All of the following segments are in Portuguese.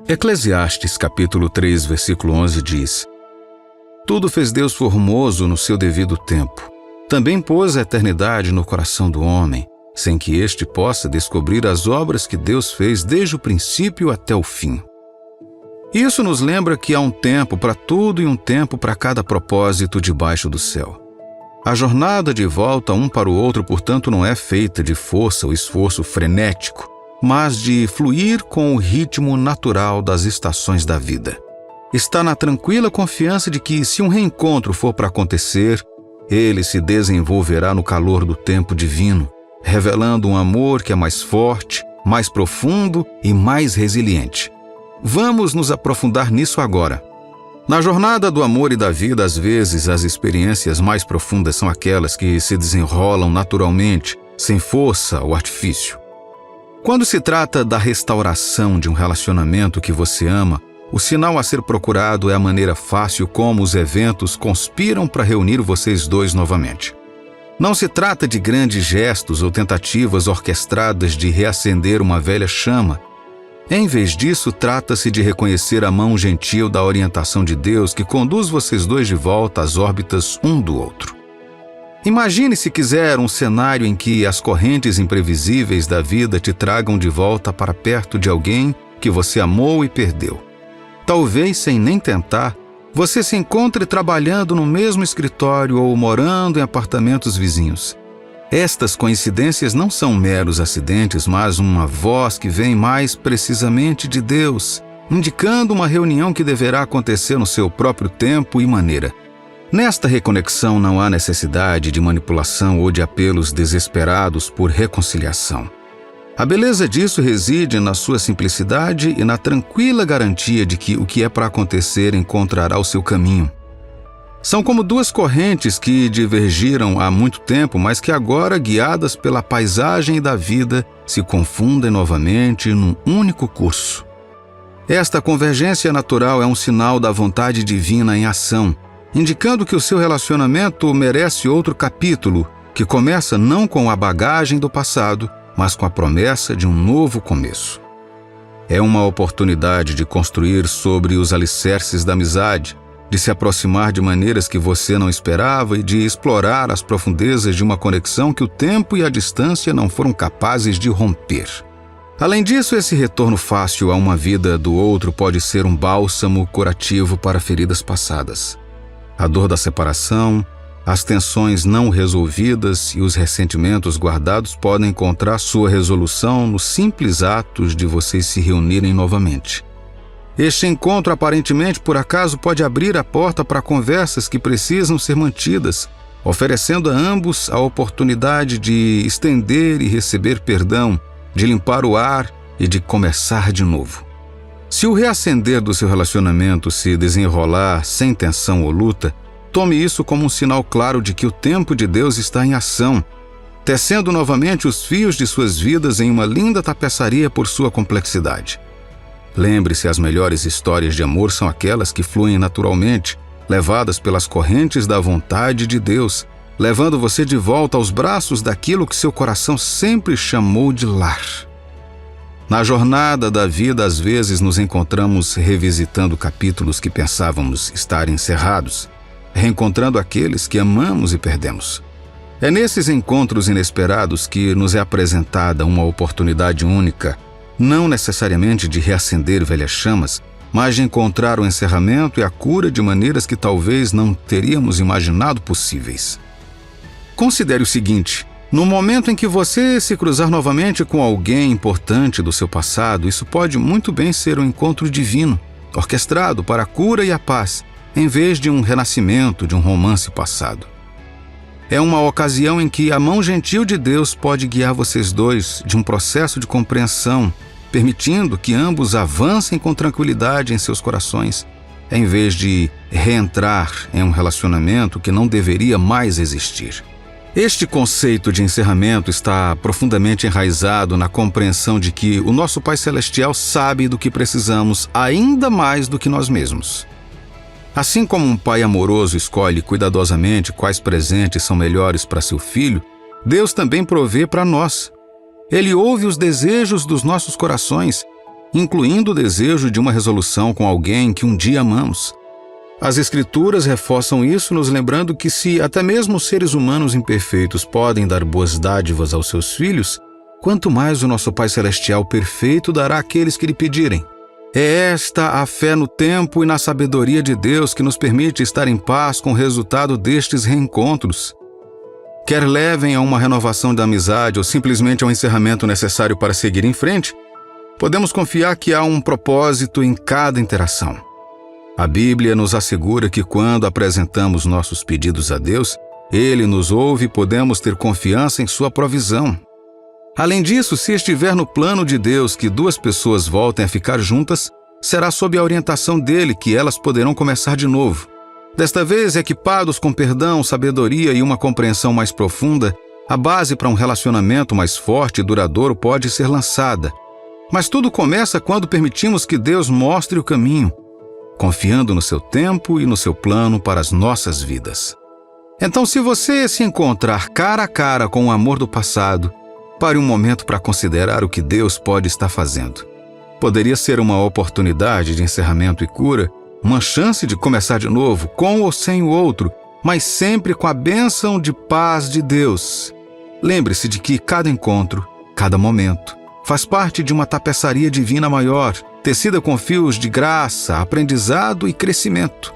Eclesiastes capítulo 3, versículo 11 diz: Tudo fez Deus formoso no seu devido tempo. Também pôs a eternidade no coração do homem, sem que este possa descobrir as obras que Deus fez desde o princípio até o fim. Isso nos lembra que há um tempo para tudo e um tempo para cada propósito debaixo do céu. A jornada de volta um para o outro, portanto, não é feita de força ou esforço frenético, mas de fluir com o ritmo natural das estações da vida. Está na tranquila confiança de que, se um reencontro for para acontecer, ele se desenvolverá no calor do tempo divino, revelando um amor que é mais forte, mais profundo e mais resiliente. Vamos nos aprofundar nisso agora. Na jornada do amor e da vida, às vezes, as experiências mais profundas são aquelas que se desenrolam naturalmente, sem força ou artifício. Quando se trata da restauração de um relacionamento que você ama, o sinal a ser procurado é a maneira fácil como os eventos conspiram para reunir vocês dois novamente. Não se trata de grandes gestos ou tentativas orquestradas de reacender uma velha chama. Em vez disso, trata-se de reconhecer a mão gentil da orientação de Deus que conduz vocês dois de volta às órbitas um do outro. Imagine, se quiser, um cenário em que as correntes imprevisíveis da vida te tragam de volta para perto de alguém que você amou e perdeu. Talvez, sem nem tentar, você se encontre trabalhando no mesmo escritório ou morando em apartamentos vizinhos. Estas coincidências não são meros acidentes, mas uma voz que vem mais precisamente de Deus, indicando uma reunião que deverá acontecer no seu próprio tempo e maneira. Nesta reconexão não há necessidade de manipulação ou de apelos desesperados por reconciliação. A beleza disso reside na sua simplicidade e na tranquila garantia de que o que é para acontecer encontrará o seu caminho. São como duas correntes que divergiram há muito tempo, mas que agora, guiadas pela paisagem da vida, se confundem novamente num único curso. Esta convergência natural é um sinal da vontade divina em ação, indicando que o seu relacionamento merece outro capítulo, que começa não com a bagagem do passado, mas com a promessa de um novo começo. É uma oportunidade de construir sobre os alicerces da amizade, de se aproximar de maneiras que você não esperava e de explorar as profundezas de uma conexão que o tempo e a distância não foram capazes de romper. Além disso, esse retorno fácil a uma vida do outro pode ser um bálsamo curativo para feridas passadas. A dor da separação, as tensões não resolvidas e os ressentimentos guardados podem encontrar sua resolução nos simples atos de vocês se reunirem novamente. Este encontro, aparentemente por acaso, pode abrir a porta para conversas que precisam ser mantidas, oferecendo a ambos a oportunidade de estender e receber perdão, de limpar o ar e de começar de novo. Se o reacender do seu relacionamento se desenrolar sem tensão ou luta, tome isso como um sinal claro de que o tempo de Deus está em ação, tecendo novamente os fios de suas vidas em uma linda tapeçaria por sua complexidade. Lembre-se, as melhores histórias de amor são aquelas que fluem naturalmente, levadas pelas correntes da vontade de Deus, levando você de volta aos braços daquilo que seu coração sempre chamou de lar. Na jornada da vida, às vezes nos encontramos revisitando capítulos que pensávamos estar encerrados, reencontrando aqueles que amamos e perdemos. É nesses encontros inesperados que nos é apresentada uma oportunidade única, não necessariamente de reacender velhas chamas, mas de encontrar o encerramento e a cura de maneiras que talvez não teríamos imaginado possíveis. Considere o seguinte: no momento em que você se cruzar novamente com alguém importante do seu passado, isso pode muito bem ser um encontro divino, orquestrado para a cura e a paz, em vez de um renascimento de um romance passado. É uma ocasião em que a mão gentil de Deus pode guiar vocês dois de um processo de compreensão, permitindo que ambos avancem com tranquilidade em seus corações, em vez de reentrar em um relacionamento que não deveria mais existir. Este conceito de encerramento está profundamente enraizado na compreensão de que o nosso Pai Celestial sabe do que precisamos ainda mais do que nós mesmos. Assim como um pai amoroso escolhe cuidadosamente quais presentes são melhores para seu filho, Deus também provê para nós. Ele ouve os desejos dos nossos corações incluindo o desejo de uma resolução com alguém que um dia amamos. As Escrituras reforçam isso, nos lembrando que se até mesmo os seres humanos imperfeitos podem dar boas dádivas aos seus filhos, quanto mais o nosso Pai Celestial perfeito dará àqueles que lhe pedirem. É esta a fé no tempo e na sabedoria de Deus que nos permite estar em paz com o resultado destes reencontros. Quer levem a uma renovação da amizade ou simplesmente ao encerramento necessário para seguir em frente, podemos confiar que há um propósito em cada interação. A Bíblia nos assegura que quando apresentamos nossos pedidos a Deus, Ele nos ouve e podemos ter confiança em sua provisão. Além disso, se estiver no plano de Deus que duas pessoas voltem a ficar juntas, será sob a orientação dele que elas poderão começar de novo. Desta vez, equipados com perdão, sabedoria e uma compreensão mais profunda, a base para um relacionamento mais forte e duradouro pode ser lançada. Mas tudo começa quando permitimos que Deus mostre o caminho, confiando no seu tempo e no seu plano para as nossas vidas. Então, se você se encontrar cara a cara com o amor do passado, pare um momento para considerar o que Deus pode estar fazendo. Poderia ser uma oportunidade de encerramento e cura, uma chance de começar de novo, com ou sem o outro, mas sempre com a bênção de paz de Deus. Lembre-se de que cada encontro, cada momento, faz parte de uma tapeçaria divina maior, tecida com fios de graça, aprendizado e crescimento.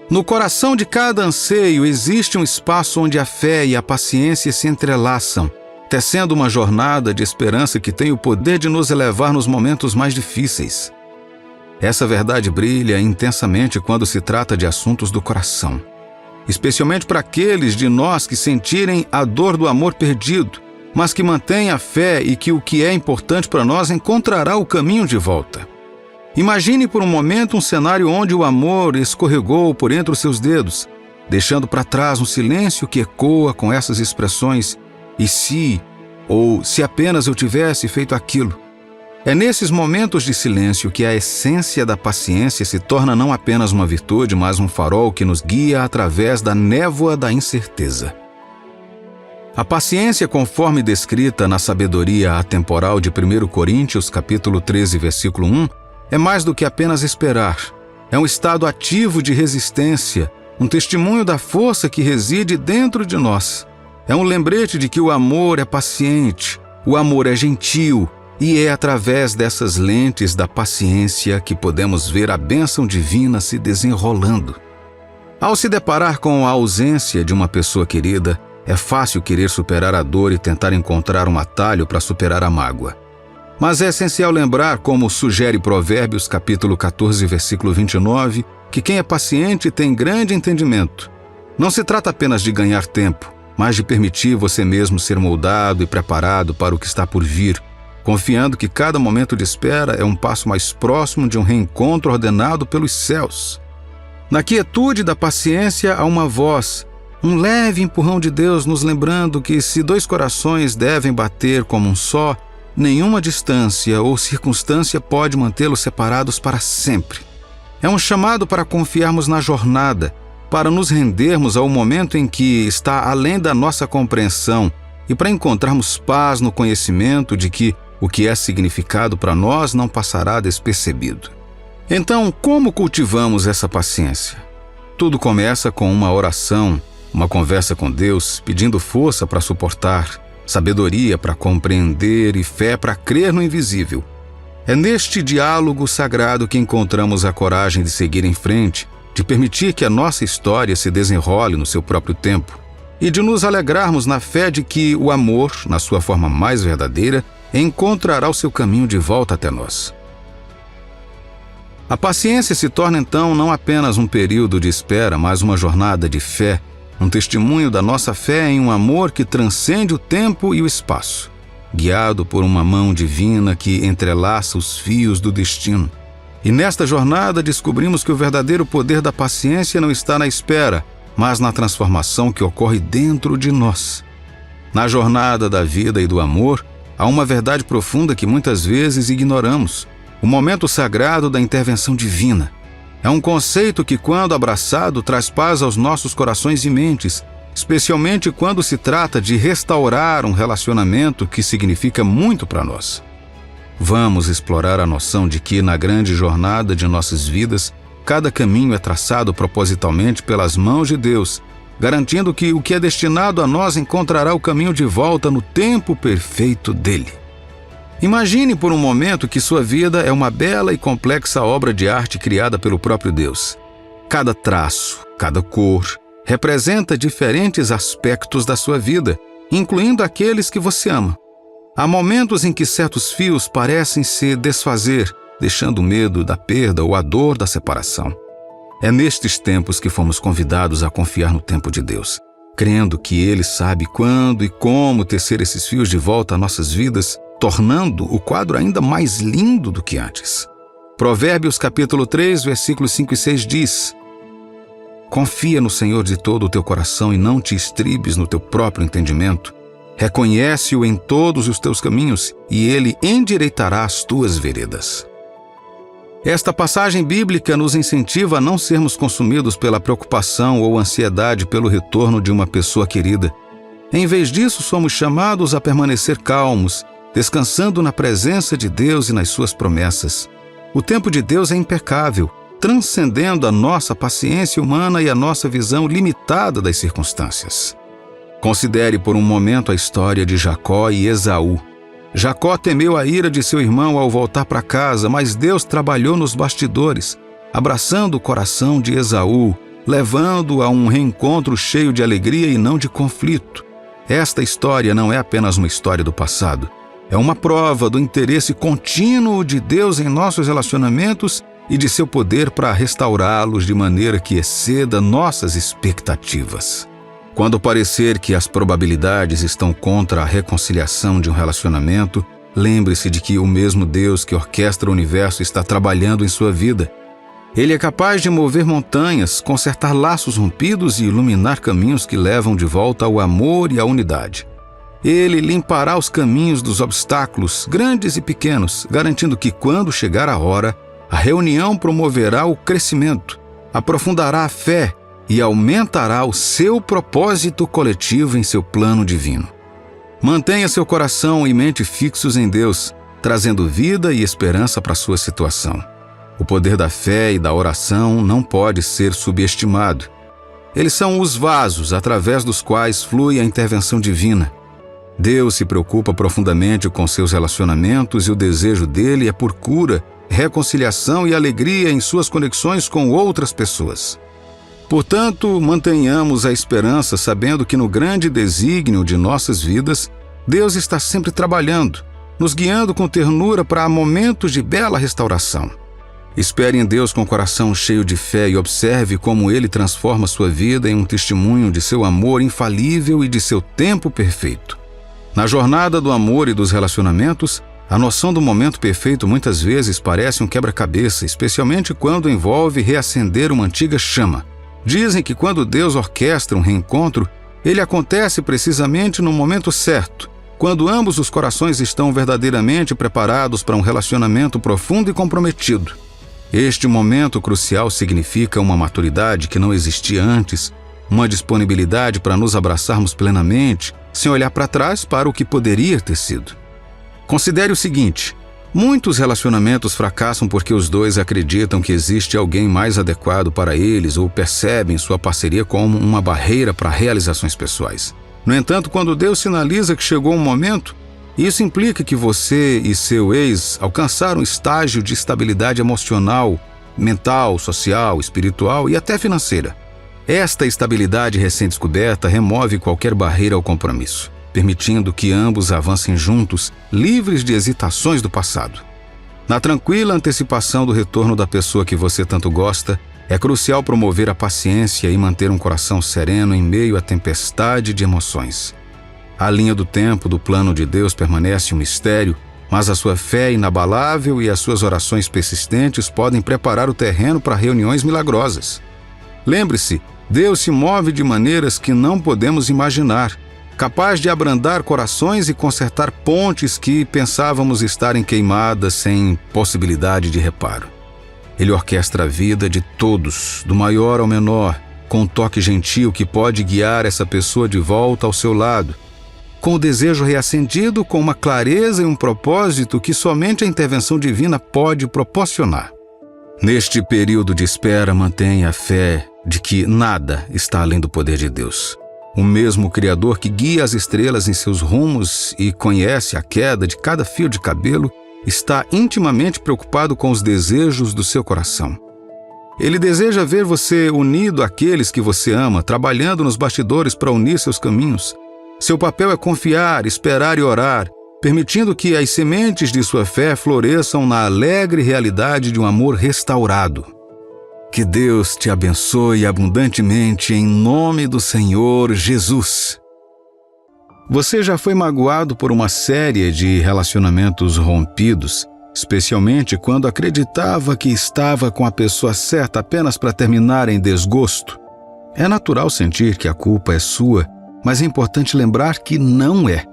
No coração de cada anseio existe um espaço onde a fé e a paciência se entrelaçam, tecendo uma jornada de esperança que tem o poder de nos elevar nos momentos mais difíceis. Essa verdade brilha intensamente quando se trata de assuntos do coração, especialmente para aqueles de nós que sentirem a dor do amor perdido, mas que mantêm a fé e que o que é importante para nós encontrará o caminho de volta. Imagine por um momento um cenário onde o amor escorregou por entre os seus dedos, deixando para trás um silêncio que ecoa com essas expressões: e se, ou se apenas eu tivesse feito aquilo. É nesses momentos de silêncio que a essência da paciência se torna não apenas uma virtude, mas um farol que nos guia através da névoa da incerteza. A paciência, conforme descrita na sabedoria atemporal de 1 Coríntios, capítulo 13, versículo 1, é mais do que apenas esperar. É um estado ativo de resistência, um testemunho da força que reside dentro de nós. É um lembrete de que o amor é paciente, o amor é gentil, e é através dessas lentes da paciência que podemos ver a bênção divina se desenrolando. Ao se deparar com a ausência de uma pessoa querida, é fácil querer superar a dor e tentar encontrar um atalho para superar a mágoa. Mas é essencial lembrar, como sugere Provérbios capítulo 14, versículo 29, que quem é paciente tem grande entendimento. Não se trata apenas de ganhar tempo, mas de permitir você mesmo ser moldado e preparado para o que está por vir, confiando que cada momento de espera é um passo mais próximo de um reencontro ordenado pelos céus. Na quietude da paciência há uma voz, um leve empurrão de Deus nos lembrando que se dois corações devem bater como um só, nenhuma distância ou circunstância pode mantê-los separados para sempre. É um chamado para confiarmos na jornada, para nos rendermos ao momento em que está além da nossa compreensão e para encontrarmos paz no conhecimento de que o que é significado para nós não passará despercebido. Então, como cultivamos essa paciência? Tudo começa com uma oração, uma conversa com Deus, pedindo força para suportar, sabedoria para compreender e fé para crer no invisível. É neste diálogo sagrado que encontramos a coragem de seguir em frente, de permitir que a nossa história se desenrole no seu próprio tempo e de nos alegrarmos na fé de que o amor, na sua forma mais verdadeira, encontrará o seu caminho de volta até nós. A paciência se torna então não apenas um período de espera, mas uma jornada de fé, um testemunho da nossa fé em um amor que transcende o tempo e o espaço, guiado por uma mão divina que entrelaça os fios do destino. E nesta jornada descobrimos que o verdadeiro poder da paciência não está na espera, mas na transformação que ocorre dentro de nós. Na jornada da vida e do amor, há uma verdade profunda que muitas vezes ignoramos, o momento sagrado da intervenção divina. É um conceito que, quando abraçado, traz paz aos nossos corações e mentes, especialmente quando se trata de restaurar um relacionamento que significa muito para nós. Vamos explorar a noção de que, na grande jornada de nossas vidas, cada caminho é traçado propositalmente pelas mãos de Deus, garantindo que o que é destinado a nós encontrará o caminho de volta no tempo perfeito dele. Imagine por um momento que sua vida é uma bela e complexa obra de arte criada pelo próprio Deus. Cada traço, cada cor, representa diferentes aspectos da sua vida, incluindo aqueles que você ama. Há momentos em que certos fios parecem se desfazer, deixando o medo da perda ou a dor da separação. É nestes tempos que fomos convidados a confiar no tempo de Deus, crendo que Ele sabe quando e como tecer esses fios de volta a nossas vidas, tornando o quadro ainda mais lindo do que antes. Provérbios capítulo 3, versículos 5 e 6 diz: Confia no Senhor de todo o teu coração e não te estribes no teu próprio entendimento. Reconhece-o em todos os teus caminhos e Ele endireitará as tuas veredas. Esta passagem bíblica nos incentiva a não sermos consumidos pela preocupação ou ansiedade pelo retorno de uma pessoa querida. Em vez disso, somos chamados a permanecer calmos, descansando na presença de Deus e nas suas promessas. O tempo de Deus é impecável, transcendendo a nossa paciência humana e a nossa visão limitada das circunstâncias. Considere por um momento a história de Jacó e Esaú. Jacó temeu a ira de seu irmão ao voltar para casa, mas Deus trabalhou nos bastidores, abraçando o coração de Esaú, levando-o a um reencontro cheio de alegria e não de conflito. Esta história não é apenas uma história do passado, é uma prova do interesse contínuo de Deus em nossos relacionamentos e de seu poder para restaurá-los de maneira que exceda nossas expectativas. Quando parecer que as probabilidades estão contra a reconciliação de um relacionamento, lembre-se de que o mesmo Deus que orquestra o universo está trabalhando em sua vida. Ele é capaz de mover montanhas, consertar laços rompidos e iluminar caminhos que levam de volta ao amor e à unidade. Ele limpará os caminhos dos obstáculos, grandes e pequenos, garantindo que, quando chegar a hora, a reunião promoverá o crescimento, aprofundará a fé e aumentará o seu propósito coletivo em seu plano divino. Mantenha seu coração e mente fixos em Deus, trazendo vida e esperança para sua situação. O poder da fé e da oração não pode ser subestimado. Eles são os vasos através dos quais flui a intervenção divina. Deus se preocupa profundamente com seus relacionamentos e o desejo dele é por cura, reconciliação e alegria em suas conexões com outras pessoas. Portanto, mantenhamos a esperança sabendo que no grande desígnio de nossas vidas, Deus está sempre trabalhando, nos guiando com ternura para momentos de bela restauração. Espere em Deus com o coração cheio de fé e observe como Ele transforma sua vida em um testemunho de seu amor infalível e de seu tempo perfeito. Na jornada do amor e dos relacionamentos, a noção do momento perfeito muitas vezes parece um quebra-cabeça, especialmente quando envolve reacender uma antiga chama. Dizem que quando Deus orquestra um reencontro, ele acontece precisamente no momento certo, quando ambos os corações estão verdadeiramente preparados para um relacionamento profundo e comprometido. Este momento crucial significa uma maturidade que não existia antes, uma disponibilidade para nos abraçarmos plenamente, sem olhar para trás para o que poderia ter sido. Considere o seguinte: muitos relacionamentos fracassam porque os dois acreditam que existe alguém mais adequado para eles ou percebem sua parceria como uma barreira para realizações pessoais. No entanto, quando Deus sinaliza que chegou um momento, isso implica que você e seu ex alcançaram um estágio de estabilidade emocional, mental, social, espiritual e até financeira. Esta estabilidade recém-descoberta remove qualquer barreira ao compromisso, permitindo que ambos avancem juntos, livres de hesitações do passado. Na tranquila antecipação do retorno da pessoa que você tanto gosta, é crucial promover a paciência e manter um coração sereno em meio à tempestade de emoções. A linha do tempo do plano de Deus permanece um mistério, mas a sua fé inabalável e as suas orações persistentes podem preparar o terreno para reuniões milagrosas. Lembre-se, Deus se move de maneiras que não podemos imaginar, capaz de abrandar corações e consertar pontes que pensávamos estarem queimadas sem possibilidade de reparo. Ele orquestra a vida de todos, do maior ao menor, com um toque gentil que pode guiar essa pessoa de volta ao seu lado. com o desejo reacendido, com uma clareza e um propósito que somente a intervenção divina pode proporcionar. Neste período de espera, mantenha a fé de que nada está além do poder de Deus. O mesmo Criador que guia as estrelas em seus rumos e conhece a queda de cada fio de cabelo, está intimamente preocupado com os desejos do seu coração. Ele deseja ver você unido àqueles que você ama, trabalhando nos bastidores para unir seus caminhos. Seu papel é confiar, esperar e orar, permitindo que as sementes de sua fé floresçam na alegre realidade de um amor restaurado. Que Deus te abençoe abundantemente em nome do Senhor Jesus. Você já foi magoado por uma série de relacionamentos rompidos, especialmente quando acreditava que estava com a pessoa certa apenas para terminar em desgosto? É natural sentir que a culpa é sua, mas é importante lembrar que não é.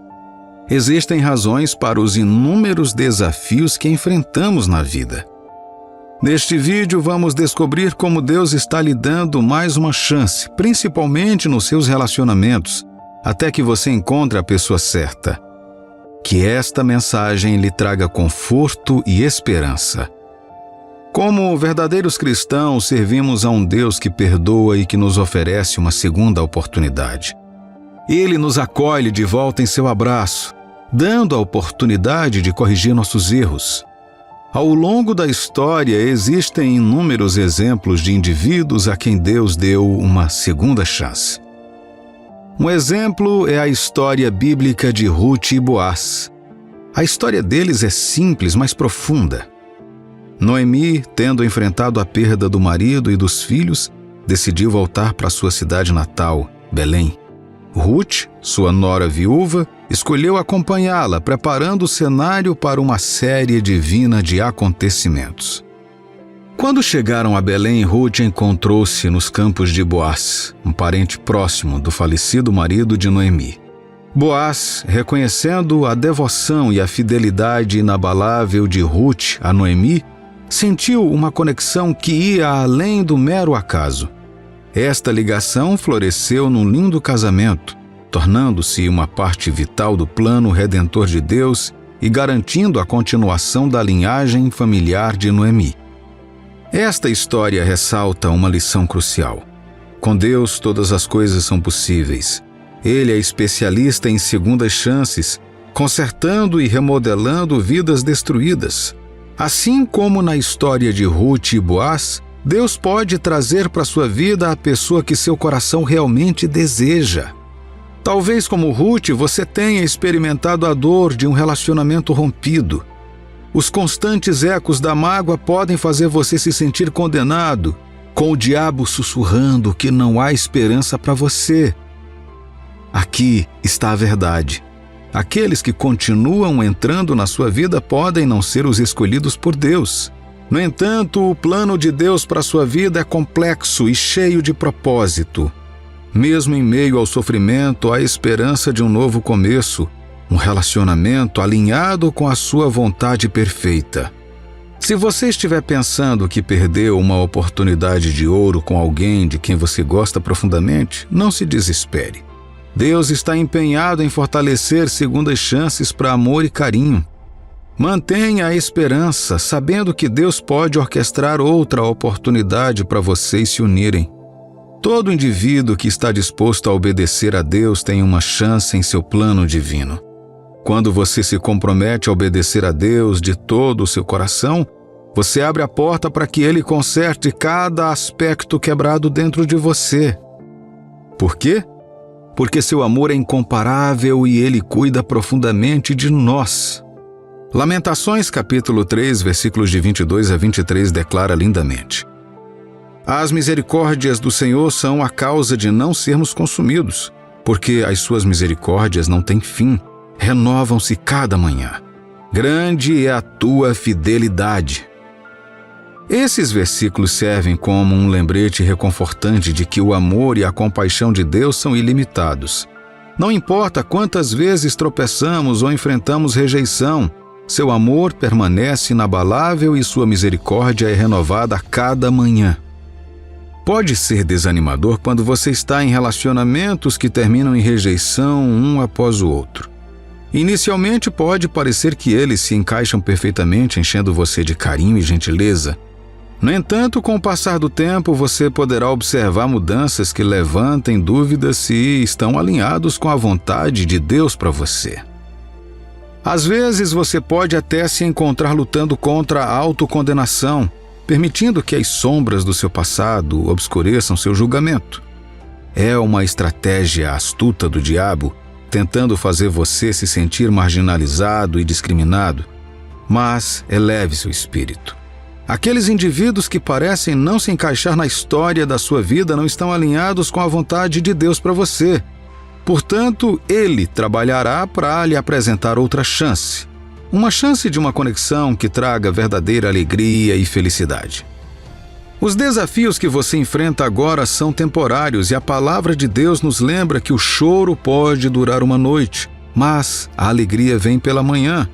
Existem razões para os inúmeros desafios que enfrentamos na vida. Neste vídeo, vamos descobrir como Deus está lhe dando mais uma chance, principalmente nos seus relacionamentos, até que você encontre a pessoa certa. Que esta mensagem lhe traga conforto e esperança. Como verdadeiros cristãos, servimos a um Deus que perdoa e que nos oferece uma segunda oportunidade. Ele nos acolhe de volta em seu abraço, dando a oportunidade de corrigir nossos erros. Ao longo da história, existem inúmeros exemplos de indivíduos a quem Deus deu uma segunda chance. Um exemplo é a história bíblica de Ruth e Boaz. A história deles é simples, mas profunda. Noemi, tendo enfrentado a perda do marido e dos filhos, decidiu voltar para sua cidade natal, Belém. Ruth, sua nora viúva, escolheu acompanhá-la, preparando o cenário para uma série divina de acontecimentos. Quando chegaram a Belém, Ruth encontrou-se nos campos de Boaz, um parente próximo do falecido marido de Noemi. Boaz, reconhecendo a devoção e a fidelidade inabalável de Ruth a Noemi, sentiu uma conexão que ia além do mero acaso. Esta ligação floresceu num lindo casamento, tornando-se uma parte vital do plano redentor de Deus e garantindo a continuação da linhagem familiar de Noemi. Esta história ressalta uma lição crucial. Com Deus, todas as coisas são possíveis. Ele é especialista em segundas chances, consertando e remodelando vidas destruídas. Assim como na história de Ruth e Boaz, Deus pode trazer para sua vida a pessoa que seu coração realmente deseja. Talvez como Ruth, você tenha experimentado a dor de um relacionamento rompido. Os constantes ecos da mágoa podem fazer você se sentir condenado, com o diabo sussurrando que não há esperança para você. Aqui está a verdade. Aqueles que continuam entrando na sua vida podem não ser os escolhidos por Deus. No entanto, o plano de Deus para a sua vida é complexo e cheio de propósito. Mesmo em meio ao sofrimento, há esperança de um novo começo, um relacionamento alinhado com a sua vontade perfeita. Se você estiver pensando que perdeu uma oportunidade de ouro com alguém de quem você gosta profundamente, não se desespere. Deus está empenhado em fortalecer segundas chances para amor e carinho. Mantenha a esperança, sabendo que Deus pode orquestrar outra oportunidade para vocês se unirem. Todo indivíduo que está disposto a obedecer a Deus tem uma chance em seu plano divino. Quando você se compromete a obedecer a Deus de todo o seu coração, você abre a porta para que Ele conserte cada aspecto quebrado dentro de você. Por quê? Porque seu amor é incomparável e Ele cuida profundamente de nós. Lamentações capítulo 3, versículos de 22 a 23 declara lindamente: As misericórdias do Senhor são a causa de não sermos consumidos, porque as suas misericórdias não têm fim, renovam-se cada manhã. Grande é a tua fidelidade. Esses versículos servem como um lembrete reconfortante de que o amor e a compaixão de Deus são ilimitados. Não importa quantas vezes tropeçamos ou enfrentamos rejeição, seu amor permanece inabalável e sua misericórdia é renovada a cada manhã. Pode ser desanimador quando você está em relacionamentos que terminam em rejeição um após o outro. Inicialmente pode parecer que eles se encaixam perfeitamente, enchendo você de carinho e gentileza. No entanto, com o passar do tempo, você poderá observar mudanças que levantem dúvidas se estão alinhados com a vontade de Deus para você. Às vezes, você pode até se encontrar lutando contra a autocondenação, permitindo que as sombras do seu passado obscureçam seu julgamento. É uma estratégia astuta do diabo, tentando fazer você se sentir marginalizado e discriminado. Mas eleve seu espírito. Aqueles indivíduos que parecem não se encaixar na história da sua vida não estão alinhados com a vontade de Deus para você. Portanto, Ele trabalhará para lhe apresentar outra chance. Uma chance de uma conexão que traga verdadeira alegria e felicidade. Os desafios que você enfrenta agora são temporários e a palavra de Deus nos lembra que o choro pode durar uma noite, mas a alegria vem pela manhã.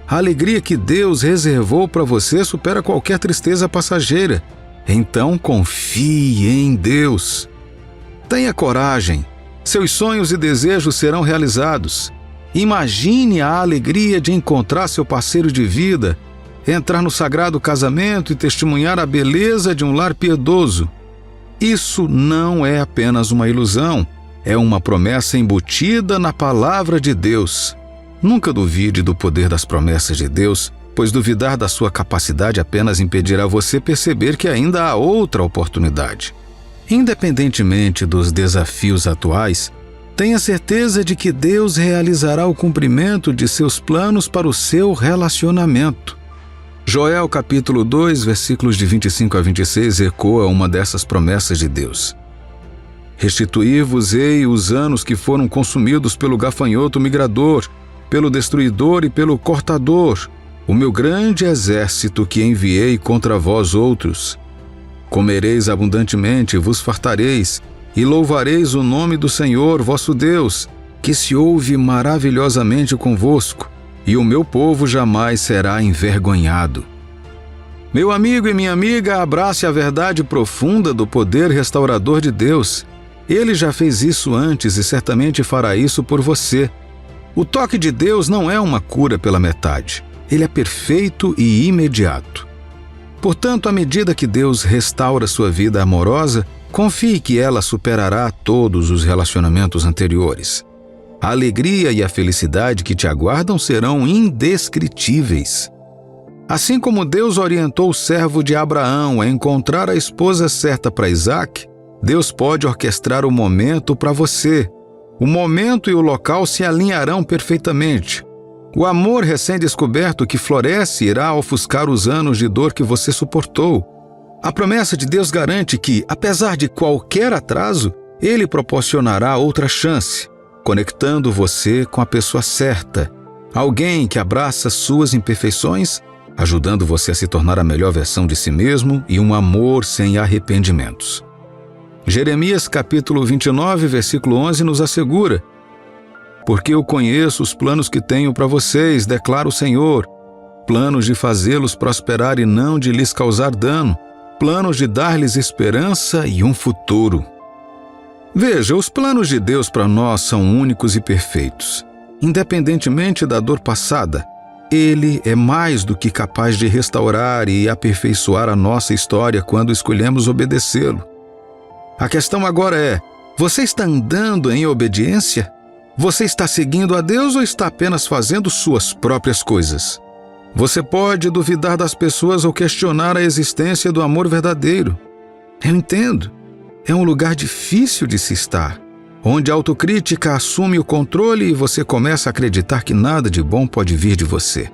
A alegria que Deus reservou para você supera qualquer tristeza passageira. Então confie em Deus. Tenha coragem. Seus sonhos e desejos serão realizados. Imagine a alegria de encontrar seu parceiro de vida, entrar no sagrado casamento e testemunhar a beleza de um lar piedoso. Isso não é apenas uma ilusão, é uma promessa embutida na palavra de Deus. Nunca duvide do poder das promessas de Deus, pois duvidar da sua capacidade apenas impedirá você perceber que ainda há outra oportunidade. Independentemente dos desafios atuais, tenha certeza de que Deus realizará o cumprimento de seus planos para o seu relacionamento. Joel capítulo 2, versículos de 25 a 26 ecoa uma dessas promessas de Deus. Restituir-vos-ei os anos que foram consumidos pelo gafanhoto migrador, pelo destruidor e pelo cortador, o meu grande exército que enviei contra vós outros. Comereis abundantemente, vos fartareis, e louvareis o nome do Senhor, vosso Deus, que se ouve maravilhosamente convosco, e o meu povo jamais será envergonhado. Meu amigo e minha amiga, abrace a verdade profunda do poder restaurador de Deus. Ele já fez isso antes e certamente fará isso por você. O toque de Deus não é uma cura pela metade. Ele é perfeito e imediato. Portanto, à medida que Deus restaura sua vida amorosa, confie que ela superará todos os relacionamentos anteriores. A alegria e a felicidade que te aguardam serão indescritíveis. Assim como Deus orientou o servo de Abraão a encontrar a esposa certa para Isaac, Deus pode orquestrar o momento para você. O momento e o local se alinharão perfeitamente. O amor recém-descoberto que floresce irá ofuscar os anos de dor que você suportou. A promessa de Deus garante que, apesar de qualquer atraso, Ele proporcionará outra chance, conectando você com a pessoa certa, alguém que abraça suas imperfeições, ajudando você a se tornar a melhor versão de si mesmo e um amor sem arrependimentos. Jeremias capítulo 29, versículo 11 nos assegura: porque eu conheço os planos que tenho para vocês, declara o Senhor, planos de fazê-los prosperar e não de lhes causar dano, planos de dar-lhes esperança e um futuro. Veja, os planos de Deus para nós são únicos e perfeitos. Independentemente da dor passada, Ele é mais do que capaz de restaurar e aperfeiçoar a nossa história quando escolhemos obedecê-lo. A questão agora é: você está andando em obediência? Você está seguindo a Deus ou está apenas fazendo suas próprias coisas? Você pode duvidar das pessoas ou questionar a existência do amor verdadeiro. Eu entendo. É um lugar difícil de se estar, onde a autocrítica assume o controle e você começa a acreditar que nada de bom pode vir de você.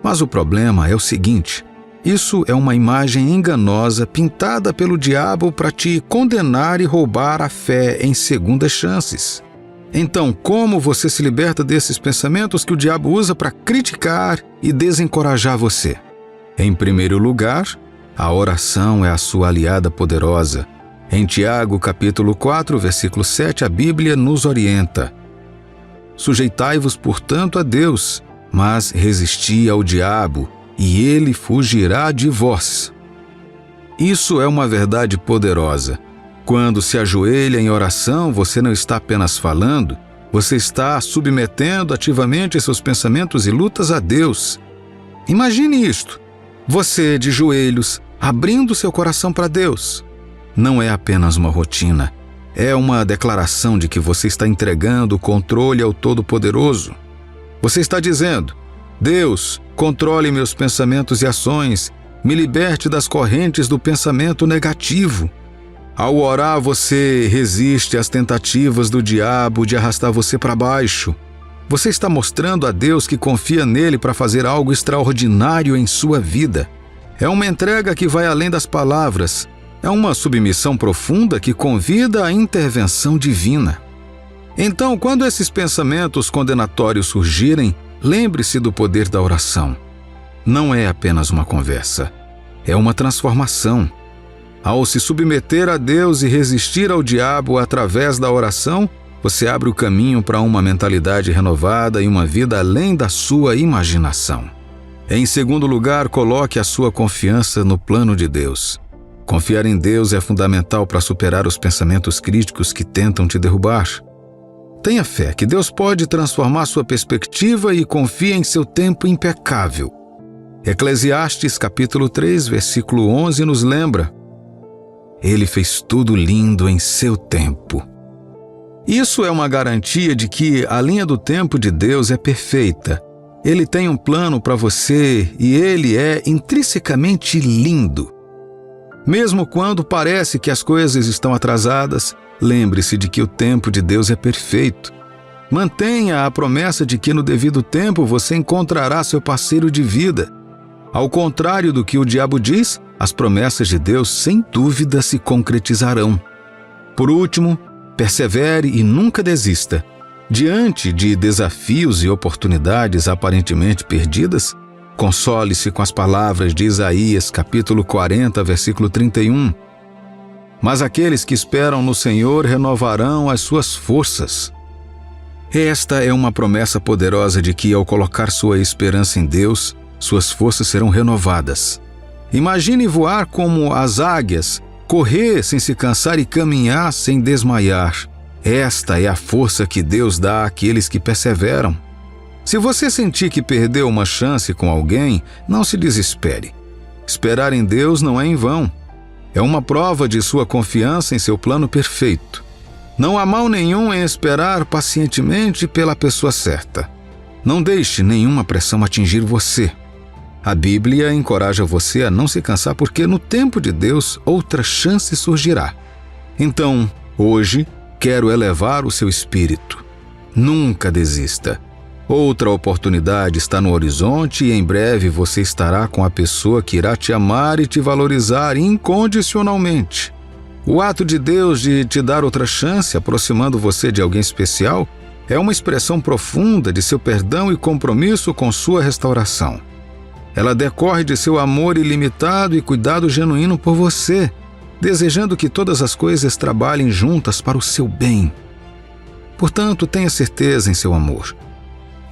Mas o problema é o seguinte: isso é uma imagem enganosa pintada pelo diabo para te condenar e roubar a fé em segundas chances. Então, como você se liberta desses pensamentos que o diabo usa para criticar e desencorajar você? Em primeiro lugar, a oração é a sua aliada poderosa. Em Tiago, capítulo 4, versículo 7, a Bíblia nos orienta: sujeitai-vos, portanto, a Deus, mas resisti ao diabo, e ele fugirá de vós. Isso é uma verdade poderosa. Quando se ajoelha em oração, você não está apenas falando, você está submetendo ativamente seus pensamentos e lutas a Deus. Imagine isto, você de joelhos, abrindo seu coração para Deus. Não é apenas uma rotina, é uma declaração de que você está entregando o controle ao Todo-Poderoso. Você está dizendo: Deus, controle meus pensamentos e ações, me liberte das correntes do pensamento negativo. Ao orar, você resiste às tentativas do diabo de arrastar você para baixo. Você está mostrando a Deus que confia nele para fazer algo extraordinário em sua vida. É uma entrega que vai além das palavras. É uma submissão profunda que convida à intervenção divina. Então, quando esses pensamentos condenatórios surgirem, lembre-se do poder da oração. Não é apenas uma conversa, é uma transformação. Ao se submeter a Deus e resistir ao diabo através da oração, você abre o caminho para uma mentalidade renovada e uma vida além da sua imaginação. Em segundo lugar, coloque a sua confiança no plano de Deus. Confiar em Deus é fundamental para superar os pensamentos críticos que tentam te derrubar. Tenha fé que Deus pode transformar sua perspectiva e confie em seu tempo impecável. Eclesiastes capítulo 3, versículo 11 nos lembra: Ele fez tudo lindo em seu tempo. Isso é uma garantia de que a linha do tempo de Deus é perfeita. Ele tem um plano para você e ele é intrinsecamente lindo. Mesmo quando parece que as coisas estão atrasadas, lembre-se de que o tempo de Deus é perfeito. Mantenha a promessa de que no devido tempo você encontrará seu parceiro de vida. Ao contrário do que o diabo diz, as promessas de Deus sem dúvida se concretizarão. Por último, persevere e nunca desista. Diante de desafios e oportunidades aparentemente perdidas, console-se com as palavras de Isaías, capítulo 40, versículo 31. Mas aqueles que esperam no Senhor renovarão as suas forças. Esta é uma promessa poderosa de que, ao colocar sua esperança em Deus, suas forças serão renovadas. Imagine voar como as águias, correr sem se cansar e caminhar sem desmaiar. Esta é a força que Deus dá àqueles que perseveram. Se você sentir que perdeu uma chance com alguém, não se desespere. Esperar em Deus não é em vão. É uma prova de sua confiança em seu plano perfeito. Não há mal nenhum em esperar pacientemente pela pessoa certa. Não deixe nenhuma pressão atingir você. A Bíblia encoraja você a não se cansar porque no tempo de Deus outra chance surgirá. Então, hoje, quero elevar o seu espírito. Nunca desista. Outra oportunidade está no horizonte e em breve você estará com a pessoa que irá te amar e te valorizar incondicionalmente. O ato de Deus de te dar outra chance, aproximando você de alguém especial, é uma expressão profunda de seu perdão e compromisso com sua restauração. Ela decorre de seu amor ilimitado e cuidado genuíno por você, desejando que todas as coisas trabalhem juntas para o seu bem. Portanto, tenha certeza em seu amor.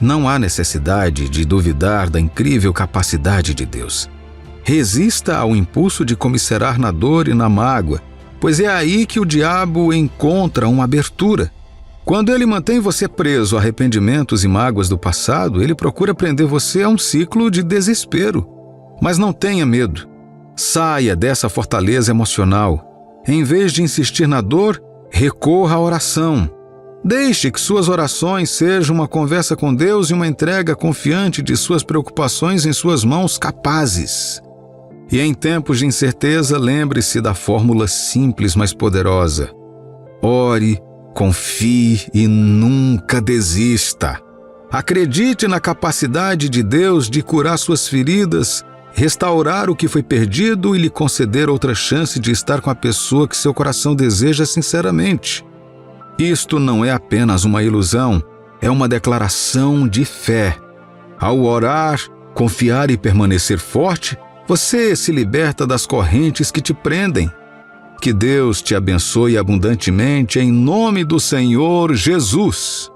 Não há necessidade de duvidar da incrível capacidade de Deus. Resista ao impulso de comisserar na dor e na mágoa, pois é aí que o diabo encontra uma abertura. Quando ele mantém você preso a arrependimentos e mágoas do passado, ele procura prender você a um ciclo de desespero. Mas não tenha medo. Saia dessa fortaleza emocional. Em vez de insistir na dor, recorra à oração. Deixe que suas orações sejam uma conversa com Deus e uma entrega confiante de suas preocupações em suas mãos capazes. E em tempos de incerteza, lembre-se da fórmula simples, mas poderosa. Ore, confie e nunca desista. Acredite na capacidade de Deus de curar suas feridas, restaurar o que foi perdido e lhe conceder outra chance de estar com a pessoa que seu coração deseja sinceramente. Isto não é apenas uma ilusão, é uma declaração de fé. Ao orar, confiar e permanecer forte, você se liberta das correntes que te prendem. Que Deus te abençoe abundantemente em nome do Senhor Jesus.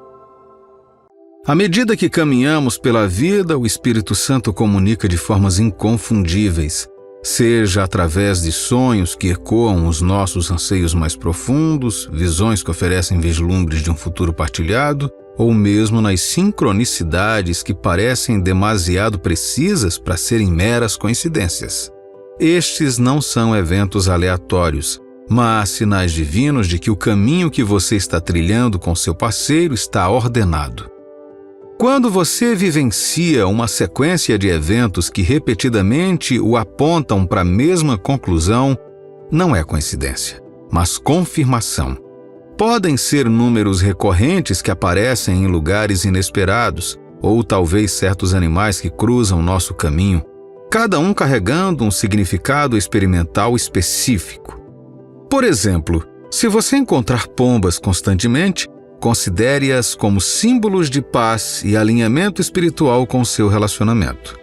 À medida que caminhamos pela vida, o Espírito Santo comunica de formas inconfundíveis. seja através de sonhos que ecoam os nossos anseios mais profundos, visões que oferecem vislumbres de um futuro partilhado, ou mesmo nas sincronicidades que parecem demasiado precisas para serem meras coincidências. Estes não são eventos aleatórios, mas sinais divinos de que o caminho que você está trilhando com seu parceiro está ordenado. Quando você vivencia uma sequência de eventos que repetidamente o apontam para a mesma conclusão, não é coincidência, mas confirmação. Podem ser números recorrentes que aparecem em lugares inesperados, ou talvez certos animais que cruzam nosso caminho, cada um carregando um significado experimental específico. Por exemplo, se você encontrar pombas constantemente, considere-as como símbolos de paz e alinhamento espiritual com seu relacionamento.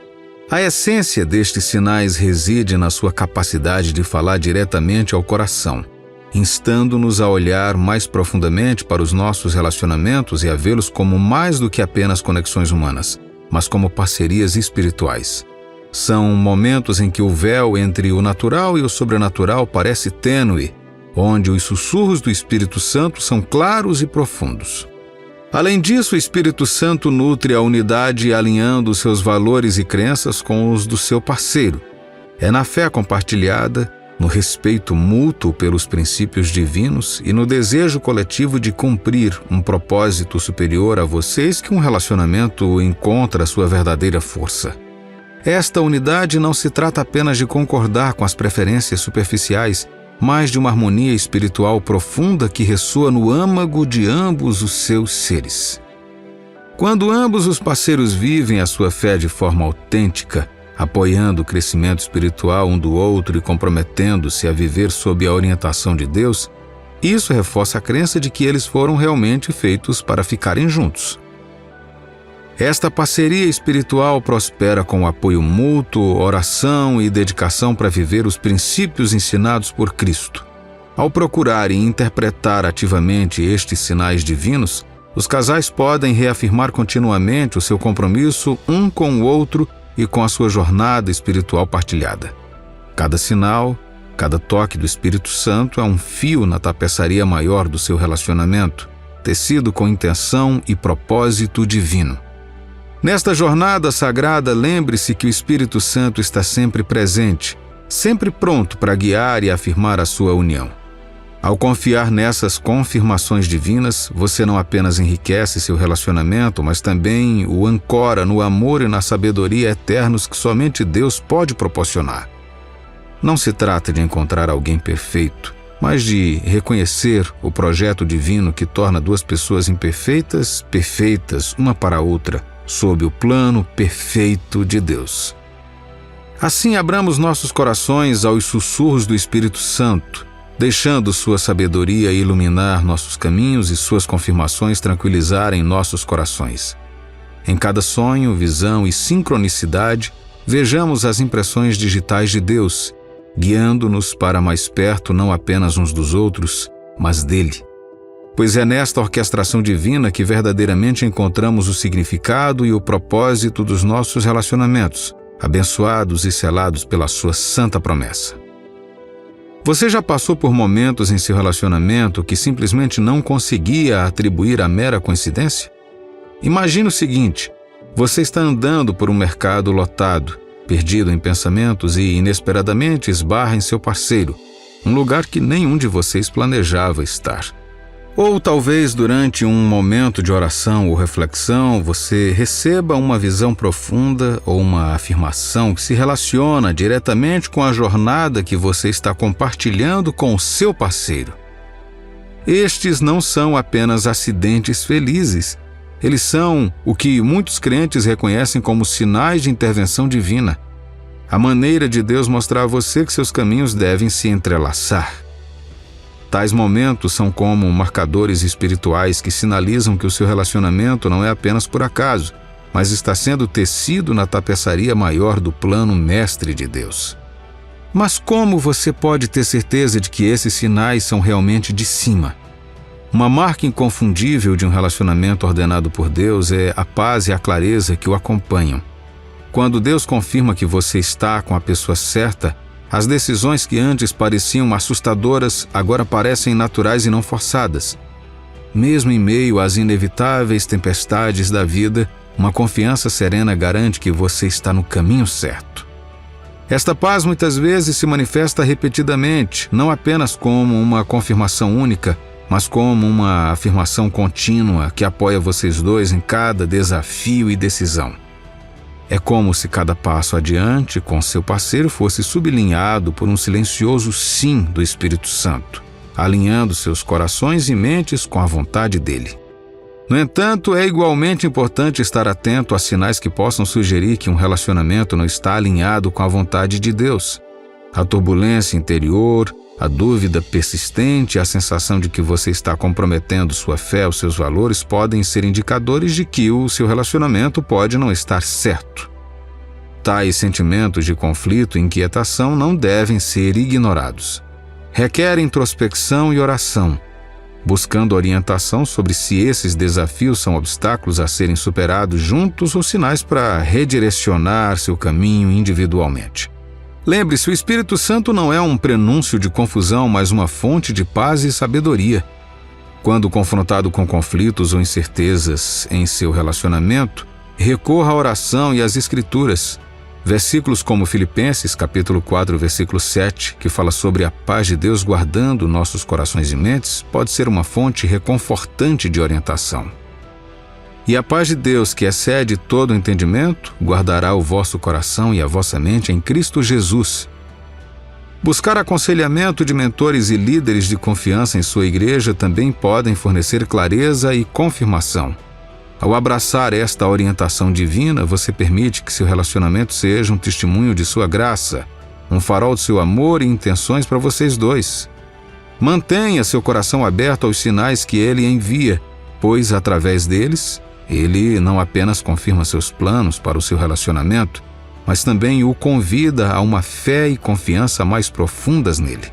A essência destes sinais reside na sua capacidade de falar diretamente ao coração, instando-nos a olhar mais profundamente para os nossos relacionamentos e a vê-los como mais do que apenas conexões humanas, mas como parcerias espirituais. São momentos em que o véu entre o natural e o sobrenatural parece tênue, onde os sussurros do Espírito Santo são claros e profundos. Além disso, o Espírito Santo nutre a unidade alinhando seus valores e crenças com os do seu parceiro. É na fé compartilhada, no respeito mútuo pelos princípios divinos e no desejo coletivo de cumprir um propósito superior a vocês que um relacionamento encontra sua verdadeira força. Esta unidade não se trata apenas de concordar com as preferências superficiais, mas de uma harmonia espiritual profunda que ressoa no âmago de ambos os seus seres. Quando ambos os parceiros vivem a sua fé de forma autêntica, apoiando o crescimento espiritual um do outro e comprometendo-se a viver sob a orientação de Deus, isso reforça a crença de que eles foram realmente feitos para ficarem juntos. Esta parceria espiritual prospera com o apoio mútuo, oração e dedicação para viver os princípios ensinados por Cristo. Ao procurar e interpretar ativamente estes sinais divinos, os casais podem reafirmar continuamente o seu compromisso um com o outro e com a sua jornada espiritual partilhada. Cada sinal, cada toque do Espírito Santo é um fio na tapeçaria maior do seu relacionamento, tecido com intenção e propósito divino. Nesta jornada sagrada, lembre-se que o Espírito Santo está sempre presente, sempre pronto para guiar e afirmar a sua união. Ao confiar nessas confirmações divinas, você não apenas enriquece seu relacionamento, mas também o ancora no amor e na sabedoria eternos que somente Deus pode proporcionar. Não se trata de encontrar alguém perfeito, mas de reconhecer o projeto divino que torna duas pessoas imperfeitas, perfeitas uma para a outra, sob o plano perfeito de Deus. Assim, abramos nossos corações aos sussurros do Espírito Santo, deixando sua sabedoria iluminar nossos caminhos e suas confirmações tranquilizarem nossos corações. Em cada sonho, visão e sincronicidade, vejamos as impressões digitais de Deus, guiando-nos para mais perto não apenas uns dos outros, mas dele. Pois é nesta orquestração divina que verdadeiramente encontramos o significado e o propósito dos nossos relacionamentos, abençoados e selados pela sua santa promessa. Você já passou por momentos em seu relacionamento que simplesmente não conseguia atribuir a mera coincidência? Imagine o seguinte: você está andando por um mercado lotado, perdido em pensamentos e inesperadamente esbarra em seu parceiro, um lugar que nenhum de vocês planejava estar. Ou talvez durante um momento de oração ou reflexão você receba uma visão profunda ou uma afirmação que se relaciona diretamente com a jornada que você está compartilhando com o seu parceiro. Estes não são apenas acidentes felizes, eles são o que muitos crentes reconhecem como sinais de intervenção divina, a maneira de Deus mostrar a você que seus caminhos devem se entrelaçar. Tais momentos são como marcadores espirituais que sinalizam que o seu relacionamento não é apenas por acaso, mas está sendo tecido na tapeçaria maior do plano mestre de Deus. Mas como você pode ter certeza de que esses sinais são realmente de cima? Uma marca inconfundível de um relacionamento ordenado por Deus é a paz e a clareza que o acompanham. Quando Deus confirma que você está com a pessoa certa, As decisões que antes pareciam assustadoras agora parecem naturais e não forçadas. Mesmo em meio às inevitáveis tempestades da vida, uma confiança serena garante que você está no caminho certo. Esta paz muitas vezes se manifesta repetidamente, não apenas como uma confirmação única, mas como uma afirmação contínua que apoia vocês dois em cada desafio e decisão. É como se cada passo adiante com seu parceiro fosse sublinhado por um silencioso sim do Espírito Santo, alinhando seus corações e mentes com a vontade dele. No entanto, é igualmente importante estar atento a sinais que possam sugerir que um relacionamento não está alinhado com a vontade de Deus. A turbulência interior, a dúvida persistente, a sensação de que você está comprometendo sua fé ou seus valores podem ser indicadores de que o seu relacionamento pode não estar certo. Tais sentimentos de conflito e inquietação não devem ser ignorados. Requer introspecção e oração, buscando orientação sobre se esses desafios são obstáculos a serem superados juntos ou sinais para redirecionar seu caminho individualmente. Lembre-se, o Espírito Santo não é um prenúncio de confusão, mas uma fonte de paz e sabedoria. Quando confrontado com conflitos ou incertezas em seu relacionamento, recorra à oração e às Escrituras. Versículos como Filipenses, capítulo 4, versículo 7, que fala sobre a paz de Deus guardando nossos corações e mentes, pode ser uma fonte reconfortante de orientação. E a paz de Deus, que excede todo o entendimento, guardará o vosso coração e a vossa mente em Cristo Jesus. Buscar aconselhamento de mentores e líderes de confiança em sua igreja também podem fornecer clareza e confirmação. Ao abraçar esta orientação divina, você permite que seu relacionamento seja um testemunho de sua graça, um farol de seu amor e intenções para vocês dois. Mantenha seu coração aberto aos sinais que ele envia, pois, através deles, ele não apenas confirma seus planos para o seu relacionamento, mas também o convida a uma fé e confiança mais profundas nele.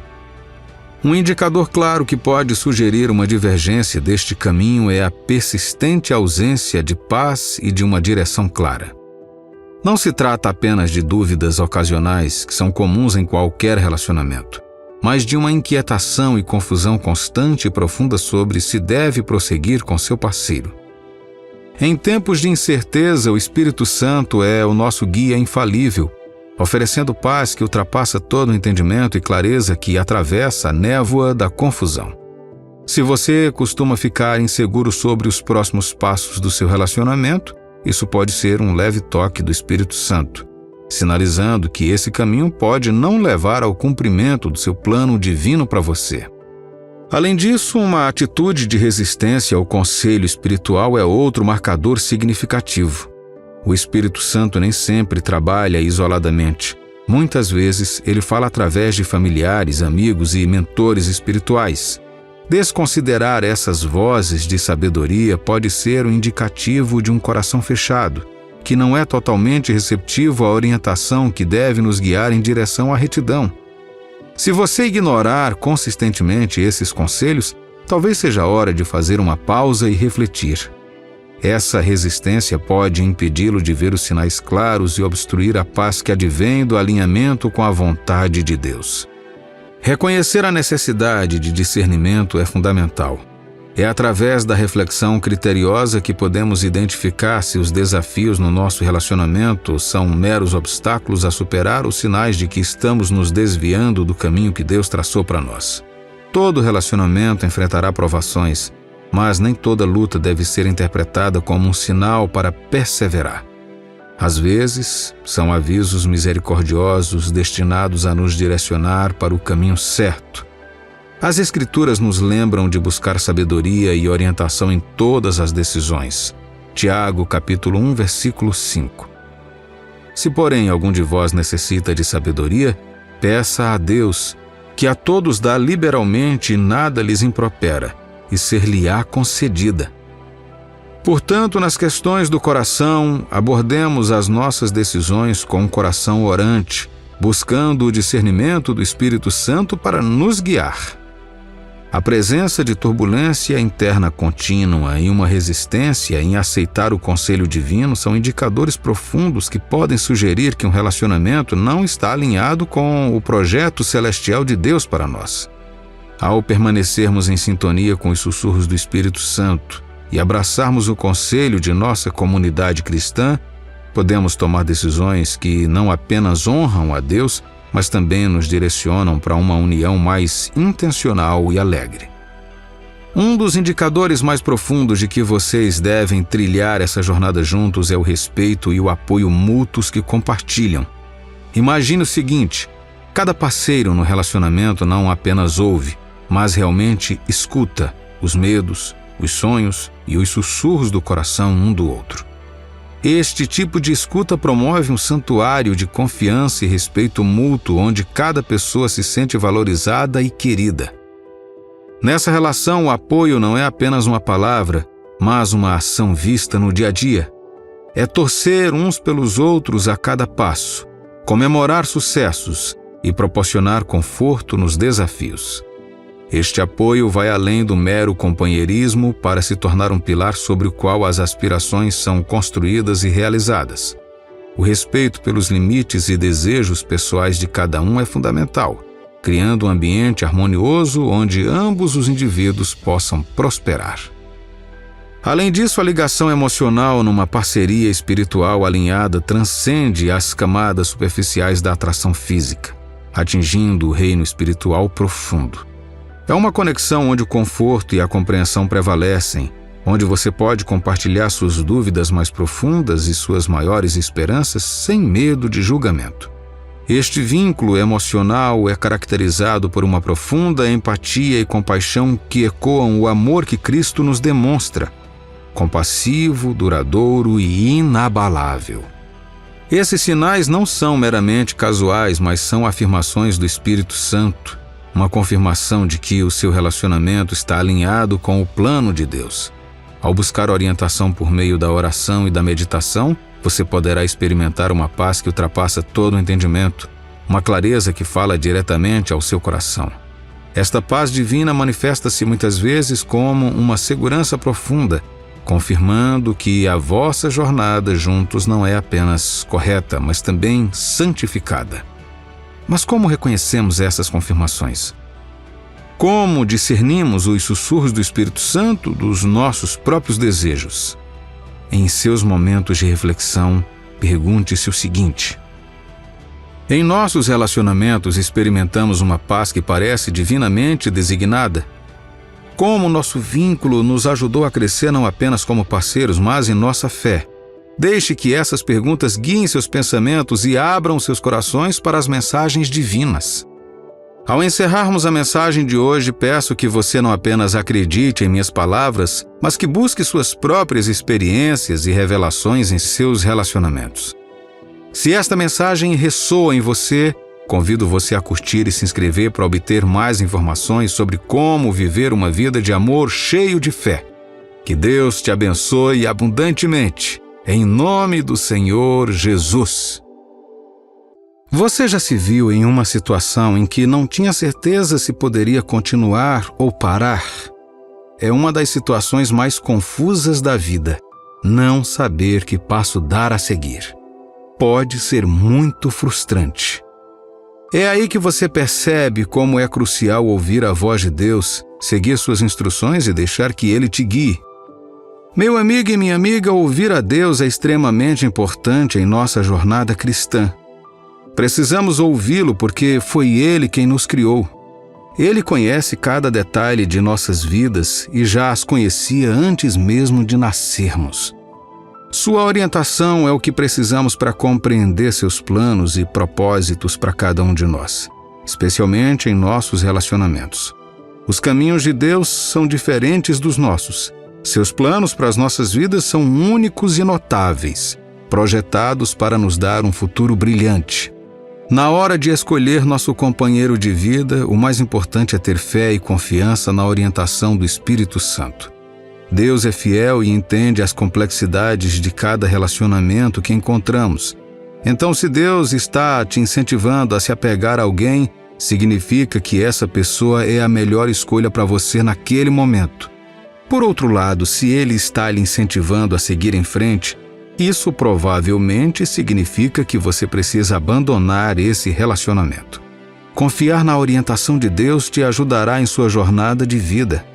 Um indicador claro que pode sugerir uma divergência deste caminho é a persistente ausência de paz e de uma direção clara. Não se trata apenas de dúvidas ocasionais que são comuns em qualquer relacionamento, mas de uma inquietação e confusão constante e profunda sobre se deve prosseguir com seu parceiro. Em tempos de incerteza, o Espírito Santo é o nosso guia infalível, oferecendo paz que ultrapassa todo o entendimento e clareza que atravessa a névoa da confusão. Se você costuma ficar inseguro sobre os próximos passos do seu relacionamento, isso pode ser um leve toque do Espírito Santo, sinalizando que esse caminho pode não levar ao cumprimento do seu plano divino para você. Além disso, uma atitude de resistência ao conselho espiritual é outro marcador significativo. O Espírito Santo nem sempre trabalha isoladamente. Muitas vezes, ele fala através de familiares, amigos e mentores espirituais. Desconsiderar essas vozes de sabedoria pode ser um indicativo de um coração fechado, que não é totalmente receptivo à orientação que deve nos guiar em direção à retidão. Se você ignorar consistentemente esses conselhos, talvez seja a hora de fazer uma pausa e refletir. Essa resistência pode impedi-lo de ver os sinais claros e obstruir a paz que advém do alinhamento com a vontade de Deus. Reconhecer a necessidade de discernimento é fundamental. É através da reflexão criteriosa que podemos identificar se os desafios no nosso relacionamento são meros obstáculos a superar ou sinais de que estamos nos desviando do caminho que Deus traçou para nós. Todo relacionamento enfrentará provações, mas nem toda luta deve ser interpretada como um sinal para perseverar. Às vezes, são avisos misericordiosos destinados a nos direcionar para o caminho certo. As Escrituras nos lembram de buscar sabedoria e orientação em todas as decisões. Tiago, capítulo 1, versículo 5. Se, porém, algum de vós necessita de sabedoria, peça a Deus, que a todos dá liberalmente e nada lhes impropera, e ser-lhe-á concedida. Portanto, nas questões do coração, abordemos as nossas decisões com um coração orante, buscando o discernimento do Espírito Santo para nos guiar. A presença de turbulência interna contínua e uma resistência em aceitar o conselho divino são indicadores profundos que podem sugerir que um relacionamento não está alinhado com o projeto celestial de Deus para nós. Ao permanecermos em sintonia com os sussurros do Espírito Santo e abraçarmos o conselho de nossa comunidade cristã, podemos tomar decisões que não apenas honram a Deus, mas também nos direcionam para uma união mais intencional e alegre. Um dos indicadores mais profundos de que vocês devem trilhar essa jornada juntos é o respeito e o apoio mútuos que compartilham. Imagine o seguinte: cada parceiro no relacionamento não apenas ouve, mas realmente escuta os medos, os sonhos e os sussurros do coração um do outro. Este tipo de escuta promove um santuário de confiança e respeito mútuo, onde cada pessoa se sente valorizada e querida. Nessa relação, o apoio não é apenas uma palavra, mas uma ação vista no dia a dia. É torcer uns pelos outros a cada passo, comemorar sucessos e proporcionar conforto nos desafios. Este apoio vai além do mero companheirismo para se tornar um pilar sobre o qual as aspirações são construídas e realizadas. O respeito pelos limites e desejos pessoais de cada um é fundamental, criando um ambiente harmonioso onde ambos os indivíduos possam prosperar. Além disso, a ligação emocional numa parceria espiritual alinhada transcende as camadas superficiais da atração física, atingindo o reino espiritual profundo. É uma conexão onde o conforto e a compreensão prevalecem, onde você pode compartilhar suas dúvidas mais profundas e suas maiores esperanças sem medo de julgamento. Este vínculo emocional é caracterizado por uma profunda empatia e compaixão que ecoam o amor que Cristo nos demonstra, compassivo, duradouro e inabalável. Esses sinais não são meramente casuais, mas são afirmações do Espírito Santo, uma confirmação de que o seu relacionamento está alinhado com o plano de Deus. Ao buscar orientação por meio da oração e da meditação, você poderá experimentar uma paz que ultrapassa todo o entendimento, uma clareza que fala diretamente ao seu coração. Esta paz divina manifesta-se muitas vezes como uma segurança profunda, confirmando que a vossa jornada juntos não é apenas correta, mas também santificada. Mas como reconhecemos essas confirmações? Como discernimos os sussurros do Espírito Santo dos nossos próprios desejos? Em seus momentos de reflexão, pergunte-se o seguinte: em nossos relacionamentos experimentamos uma paz que parece divinamente designada? Como nosso vínculo nos ajudou a crescer não apenas como parceiros, mas em nossa fé? Deixe que essas perguntas guiem seus pensamentos e abram seus corações para as mensagens divinas. Ao encerrarmos a mensagem de hoje, peço que você não apenas acredite em minhas palavras, mas que busque suas próprias experiências e revelações em seus relacionamentos. Se esta mensagem ressoa em você, convido você a curtir e se inscrever para obter mais informações sobre como viver uma vida de amor cheio de fé. Que Deus te abençoe abundantemente. Em nome do Senhor Jesus. Você já se viu em uma situação em que não tinha certeza se poderia continuar ou parar? É uma das situações mais confusas da vida, não saber que passo dar a seguir. Pode ser muito frustrante. É aí que você percebe como é crucial ouvir a voz de Deus, seguir suas instruções e deixar que Ele te guie. Meu amigo e minha amiga, ouvir a Deus é extremamente importante em nossa jornada cristã. Precisamos ouvi-lo porque foi Ele quem nos criou. Ele conhece cada detalhe de nossas vidas e já as conhecia antes mesmo de nascermos. Sua orientação é o que precisamos para compreender seus planos e propósitos para cada um de nós, especialmente em nossos relacionamentos. Os caminhos de Deus são diferentes dos nossos. Seus planos para as nossas vidas são únicos e notáveis, projetados para nos dar um futuro brilhante. Na hora de escolher nosso companheiro de vida, o mais importante é ter fé e confiança na orientação do Espírito Santo. Deus é fiel e entende as complexidades de cada relacionamento que encontramos. Então, se Deus está te incentivando a se apegar a alguém, significa que essa pessoa é a melhor escolha para você naquele momento. Por outro lado, se ele está lhe incentivando a seguir em frente, isso provavelmente significa que você precisa abandonar esse relacionamento. Confiar na orientação de Deus te ajudará em sua jornada de vida.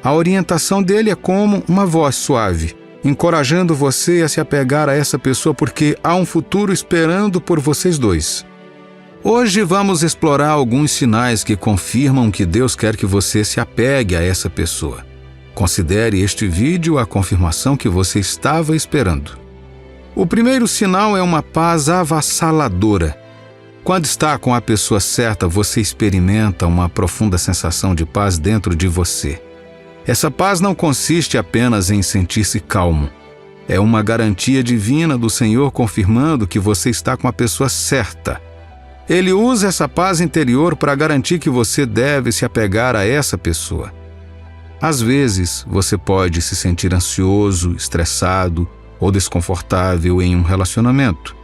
A orientação dele é como uma voz suave, encorajando você a se apegar a essa pessoa porque há um futuro esperando por vocês dois. Hoje vamos explorar alguns sinais que confirmam que Deus quer que você se apegue a essa pessoa. Considere este vídeo a confirmação que você estava esperando. O primeiro sinal é uma paz avassaladora. Quando está com a pessoa certa, você experimenta uma profunda sensação de paz dentro de você. Essa paz não consiste apenas em sentir-se calmo. É uma garantia divina do Senhor confirmando que você está com a pessoa certa. Ele usa essa paz interior para garantir que você deve se apegar a essa pessoa. Às vezes, você pode se sentir ansioso, estressado ou desconfortável em um relacionamento.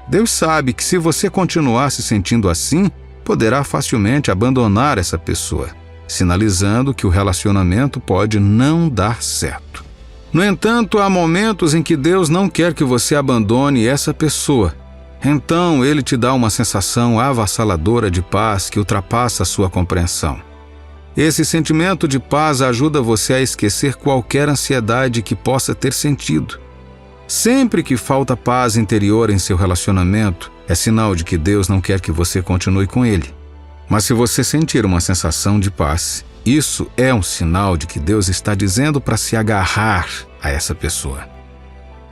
Deus sabe que se você continuar se sentindo assim, poderá facilmente abandonar essa pessoa, sinalizando que o relacionamento pode não dar certo. No entanto, há momentos em que Deus não quer que você abandone essa pessoa. Então, Ele te dá uma sensação avassaladora de paz que ultrapassa a sua compreensão. Esse sentimento de paz ajuda você a esquecer qualquer ansiedade que possa ter sentido. Sempre que falta paz interior em seu relacionamento, é sinal de que Deus não quer que você continue com ele. Mas se você sentir uma sensação de paz, isso é um sinal de que Deus está dizendo para se agarrar a essa pessoa.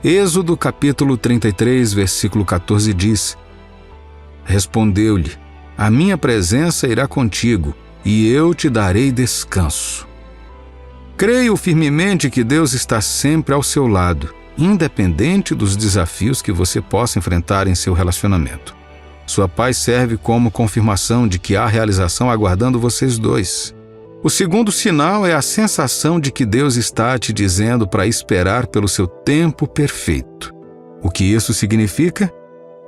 Êxodo capítulo 33, versículo 14 diz: Respondeu-lhe: A minha presença irá contigo, e eu te darei descanso. Creio firmemente que Deus está sempre ao seu lado, independente dos desafios que você possa enfrentar em seu relacionamento. Sua paz serve como confirmação de que há realização aguardando vocês dois. O segundo sinal é a sensação de que Deus está te dizendo para esperar pelo seu tempo perfeito. O que isso significa?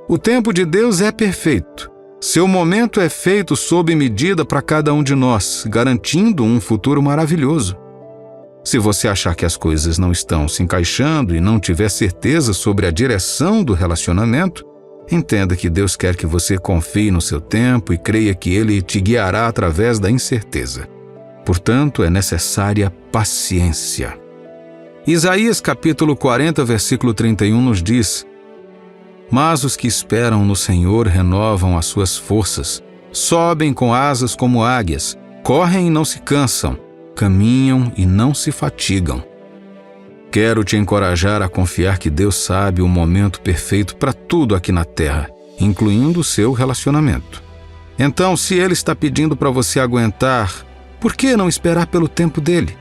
O tempo de Deus é perfeito. Seu momento é feito sob medida para cada um de nós, garantindo um futuro maravilhoso. Se você achar que as coisas não estão se encaixando e não tiver certeza sobre a direção do relacionamento, entenda que Deus quer que você confie no seu tempo e creia que Ele te guiará através da incerteza. Portanto, é necessária paciência. Isaías capítulo 40, versículo 31 nos diz: Mas os que esperam no Senhor renovam as suas forças, sobem com asas como águias, correm e não se cansam, caminham e não se fatigam. Quero te encorajar a confiar que Deus sabe o momento perfeito para tudo aqui na terra, incluindo o seu relacionamento. Então, se Ele está pedindo para você aguentar, por que não esperar pelo tempo dele?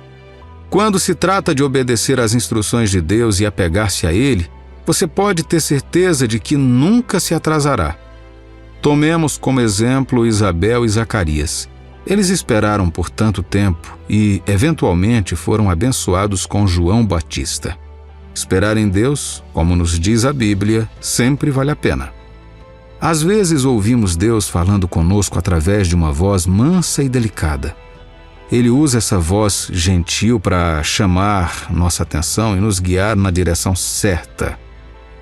Quando se trata de obedecer às instruções de Deus e apegar-se a Ele, você pode ter certeza de que nunca se atrasará. Tomemos como exemplo Isabel e Zacarias. Eles esperaram por tanto tempo e, eventualmente, foram abençoados com João Batista. Esperar em Deus, como nos diz a Bíblia, sempre vale a pena. Às vezes ouvimos Deus falando conosco através de uma voz mansa e delicada. Ele usa essa voz gentil para chamar nossa atenção e nos guiar na direção certa.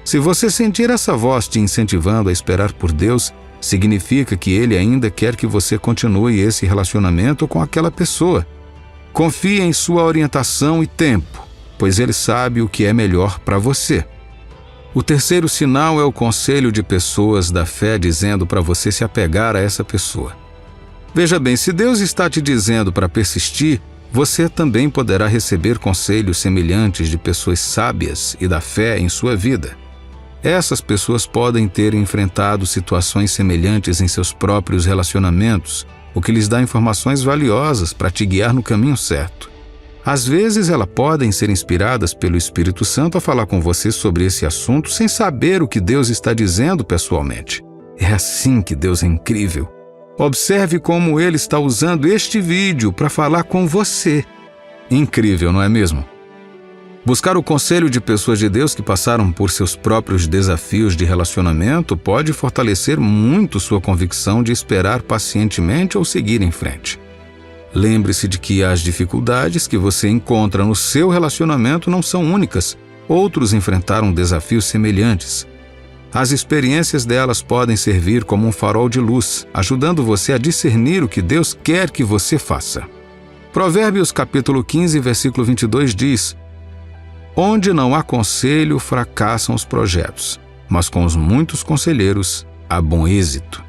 Se você sentir essa voz te incentivando a esperar por Deus, significa que Ele ainda quer que você continue esse relacionamento com aquela pessoa. Confie em sua orientação e tempo, pois Ele sabe o que é melhor para você. O terceiro sinal é o conselho de pessoas da fé dizendo para você se apegar a essa pessoa. Veja bem, se Deus está te dizendo para persistir, você também poderá receber conselhos semelhantes de pessoas sábias e da fé em sua vida. Essas pessoas podem ter enfrentado situações semelhantes em seus próprios relacionamentos, o que lhes dá informações valiosas para te guiar no caminho certo. Às vezes, elas podem ser inspiradas pelo Espírito Santo a falar com você sobre esse assunto sem saber o que Deus está dizendo pessoalmente. É assim que Deus é incrível. Observe como Ele está usando este vídeo para falar com você. Incrível, não é mesmo? Buscar o conselho de pessoas de Deus que passaram por seus próprios desafios de relacionamento pode fortalecer muito sua convicção de esperar pacientemente ou seguir em frente. Lembre-se de que as dificuldades que você encontra no seu relacionamento não são únicas. Outros enfrentaram desafios semelhantes. As experiências delas podem servir como um farol de luz, ajudando você a discernir o que Deus quer que você faça. Provérbios capítulo 15, versículo 22 diz: Onde não há conselho, fracassam os projetos, mas com os muitos conselheiros há bom êxito.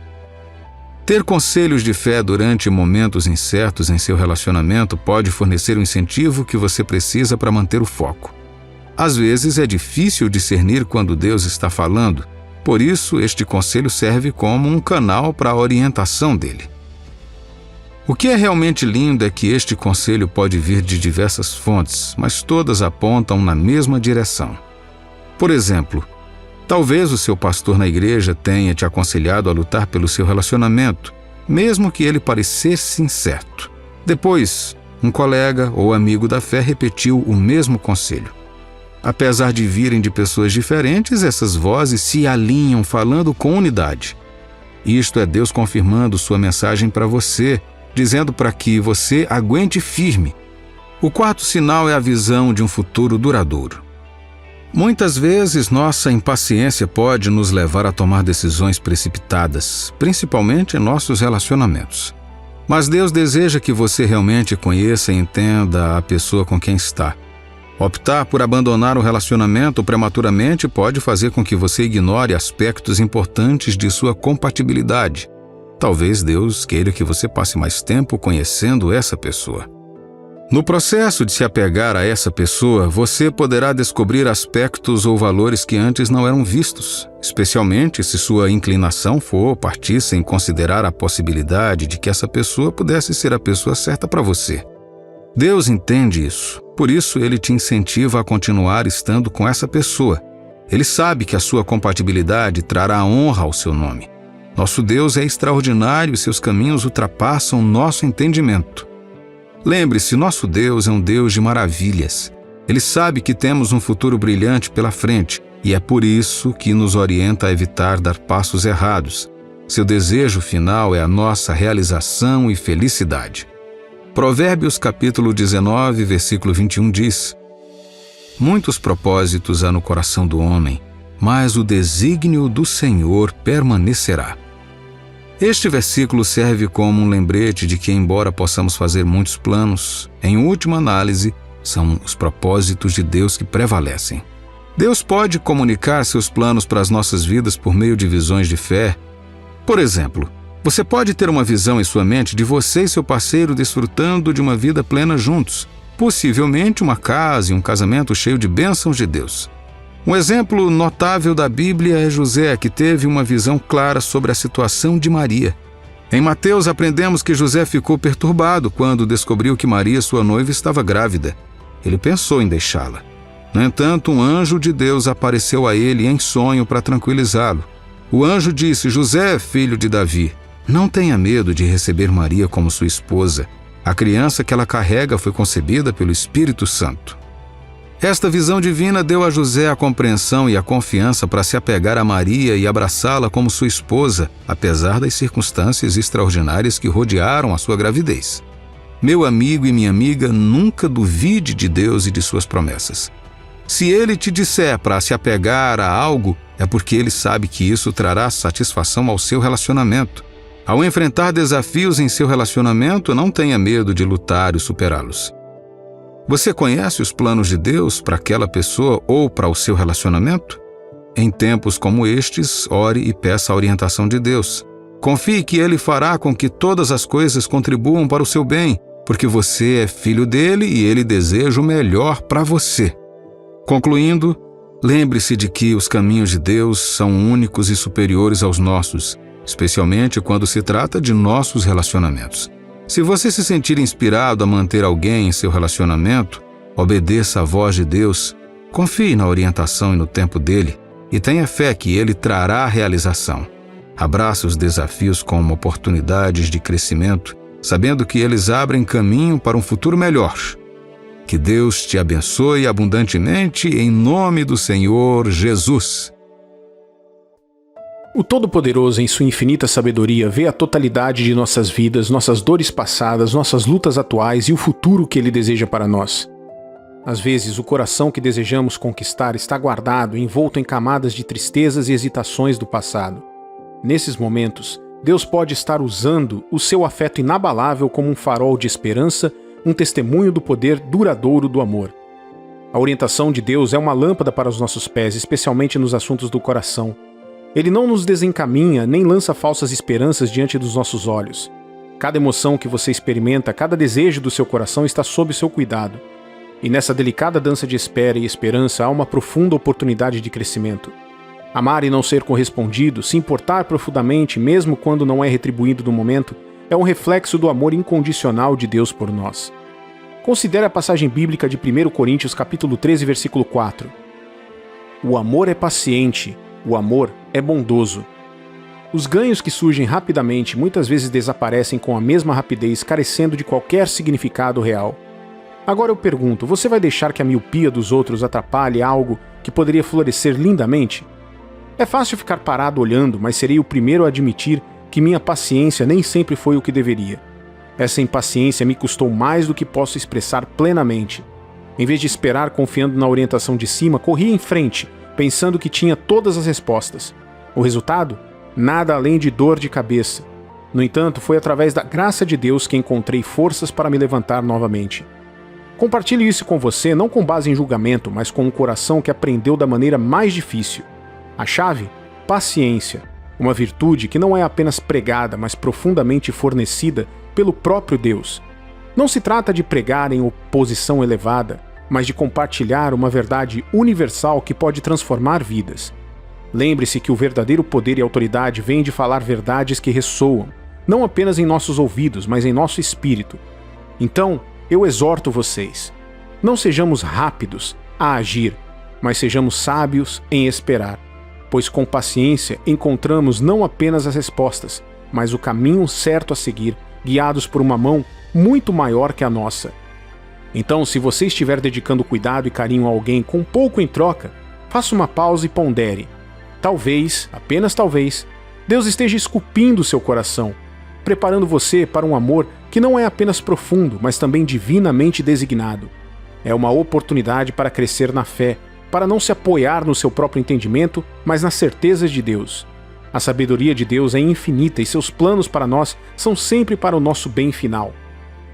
Ter conselhos de fé durante momentos incertos em seu relacionamento pode fornecer o incentivo que você precisa para manter o foco. Às vezes é difícil discernir quando Deus está falando, por isso este conselho serve como um canal para a orientação dele. O que é realmente lindo é que este conselho pode vir de diversas fontes, mas todas apontam na mesma direção. Por exemplo, talvez o seu pastor na igreja tenha te aconselhado a lutar pelo seu relacionamento, mesmo que ele parecesse incerto. Depois, um colega ou amigo da fé repetiu o mesmo conselho. Apesar de virem de pessoas diferentes, essas vozes se alinham falando com unidade. Isto é Deus confirmando sua mensagem para você, dizendo para que você aguente firme. O quarto sinal é a visão de um futuro duradouro. Muitas vezes, nossa impaciência pode nos levar a tomar decisões precipitadas, principalmente em nossos relacionamentos. Mas Deus deseja que você realmente conheça e entenda a pessoa com quem está. Optar por abandonar o relacionamento prematuramente pode fazer com que você ignore aspectos importantes de sua compatibilidade. Talvez Deus queira que você passe mais tempo conhecendo essa pessoa. No processo de se apegar a essa pessoa, você poderá descobrir aspectos ou valores que antes não eram vistos, especialmente se sua inclinação for partir sem considerar a possibilidade de que essa pessoa pudesse ser a pessoa certa para você. Deus entende isso, por isso Ele te incentiva a continuar estando com essa pessoa. Ele sabe que a sua compatibilidade trará honra ao seu nome. Nosso Deus é extraordinário e seus caminhos ultrapassam nosso entendimento. Lembre-se, nosso Deus é um Deus de maravilhas. Ele sabe que temos um futuro brilhante pela frente e é por isso que nos orienta a evitar dar passos errados. Seu desejo final é a nossa realização e felicidade. Provérbios capítulo 19, versículo 21 diz: Muitos propósitos há no coração do homem, mas o desígnio do Senhor permanecerá. Este versículo serve como um lembrete de que, embora possamos fazer muitos planos, em última análise, são os propósitos de Deus que prevalecem. Deus pode comunicar seus planos para as nossas vidas por meio de visões de fé. Por exemplo, você pode ter uma visão em sua mente de você e seu parceiro desfrutando de uma vida plena juntos, possivelmente uma casa e um casamento cheio de bênçãos de Deus. Um exemplo notável da Bíblia é José, que teve uma visão clara sobre a situação de Maria. Em Mateus, aprendemos que José ficou perturbado quando descobriu que Maria, sua noiva, estava grávida. Ele pensou em deixá-la. No entanto, um anjo de Deus apareceu a ele em sonho para tranquilizá-lo. O anjo disse: José, filho de Davi, não tenha medo de receber Maria como sua esposa. A criança que ela carrega foi concebida pelo Espírito Santo. Esta visão divina deu a José a compreensão e a confiança para se apegar a Maria e abraçá-la como sua esposa, apesar das circunstâncias extraordinárias que rodearam a sua gravidez. Meu amigo e minha amiga, nunca duvide de Deus e de suas promessas. Se Ele te disser para se apegar a algo, é porque Ele sabe que isso trará satisfação ao seu relacionamento. Ao enfrentar desafios em seu relacionamento, não tenha medo de lutar e superá-los. Você conhece os planos de Deus para aquela pessoa ou para o seu relacionamento? Em tempos como estes, ore e peça a orientação de Deus. Confie que Ele fará com que todas as coisas contribuam para o seu bem, porque você é filho dele e Ele deseja o melhor para você. Concluindo, lembre-se de que os caminhos de Deus são únicos e superiores aos nossos, especialmente quando se trata de nossos relacionamentos. Se você se sentir inspirado a manter alguém em seu relacionamento, obedeça à voz de Deus, confie na orientação e no tempo dele e tenha fé que ele trará a realização. Abrace os desafios como oportunidades de crescimento, sabendo que eles abrem caminho para um futuro melhor. Que Deus te abençoe abundantemente em nome do Senhor Jesus. O Todo-Poderoso, em sua infinita sabedoria, vê a totalidade de nossas vidas, nossas dores passadas, nossas lutas atuais e o futuro que Ele deseja para nós. Às vezes, o coração que desejamos conquistar está guardado, envolto em camadas de tristezas e hesitações do passado. Nesses momentos, Deus pode estar usando o seu afeto inabalável como um farol de esperança, um testemunho do poder duradouro do amor. A orientação de Deus é uma lâmpada para os nossos pés, especialmente nos assuntos do coração. Ele não nos desencaminha nem lança falsas esperanças diante dos nossos olhos. Cada emoção que você experimenta, cada desejo do seu coração está sob seu cuidado. E nessa delicada dança de espera e esperança há uma profunda oportunidade de crescimento. Amar e não ser correspondido, se importar profundamente, mesmo quando não é retribuído no momento, é um reflexo do amor incondicional de Deus por nós. Considere a passagem bíblica de 1 Coríntios capítulo 13, versículo 4. O amor é paciente, o amor é bondoso. Os ganhos que surgem rapidamente muitas vezes desaparecem com a mesma rapidez, carecendo de qualquer significado real. Agora eu pergunto, você vai deixar que a miopia dos outros atrapalhe algo que poderia florescer lindamente? É fácil ficar parado olhando, mas serei o primeiro a admitir que minha paciência nem sempre foi o que deveria. Essa impaciência me custou mais do que posso expressar plenamente. Em vez de esperar confiando na orientação de cima, corri em frente, pensando que tinha todas as respostas. O resultado? Nada além de dor de cabeça. No entanto, foi através da graça de Deus que encontrei forças para me levantar novamente. Compartilho isso com você não com base em julgamento, mas com um coração que aprendeu da maneira mais difícil. A chave? Paciência. Uma virtude que não é apenas pregada, mas profundamente fornecida pelo próprio Deus. Não se trata de pregar em oposição elevada, mas de compartilhar uma verdade universal que pode transformar vidas. Lembre-se que o verdadeiro poder e autoridade vem de falar verdades que ressoam, não apenas em nossos ouvidos, mas em nosso espírito. Então, eu exorto vocês, não sejamos rápidos a agir, mas sejamos sábios em esperar, pois com paciência encontramos não apenas as respostas, mas o caminho certo a seguir, guiados por uma mão muito maior que a nossa. Então, se você estiver dedicando cuidado e carinho a alguém com pouco em troca, faça uma pausa e pondere. Talvez, apenas talvez, Deus esteja esculpindo seu coração, preparando você para um amor que não é apenas profundo, mas também divinamente designado. É uma oportunidade para crescer na fé, para não se apoiar no seu próprio entendimento, mas nas certezas de Deus. A sabedoria de Deus é infinita e seus planos para nós são sempre para o nosso bem final.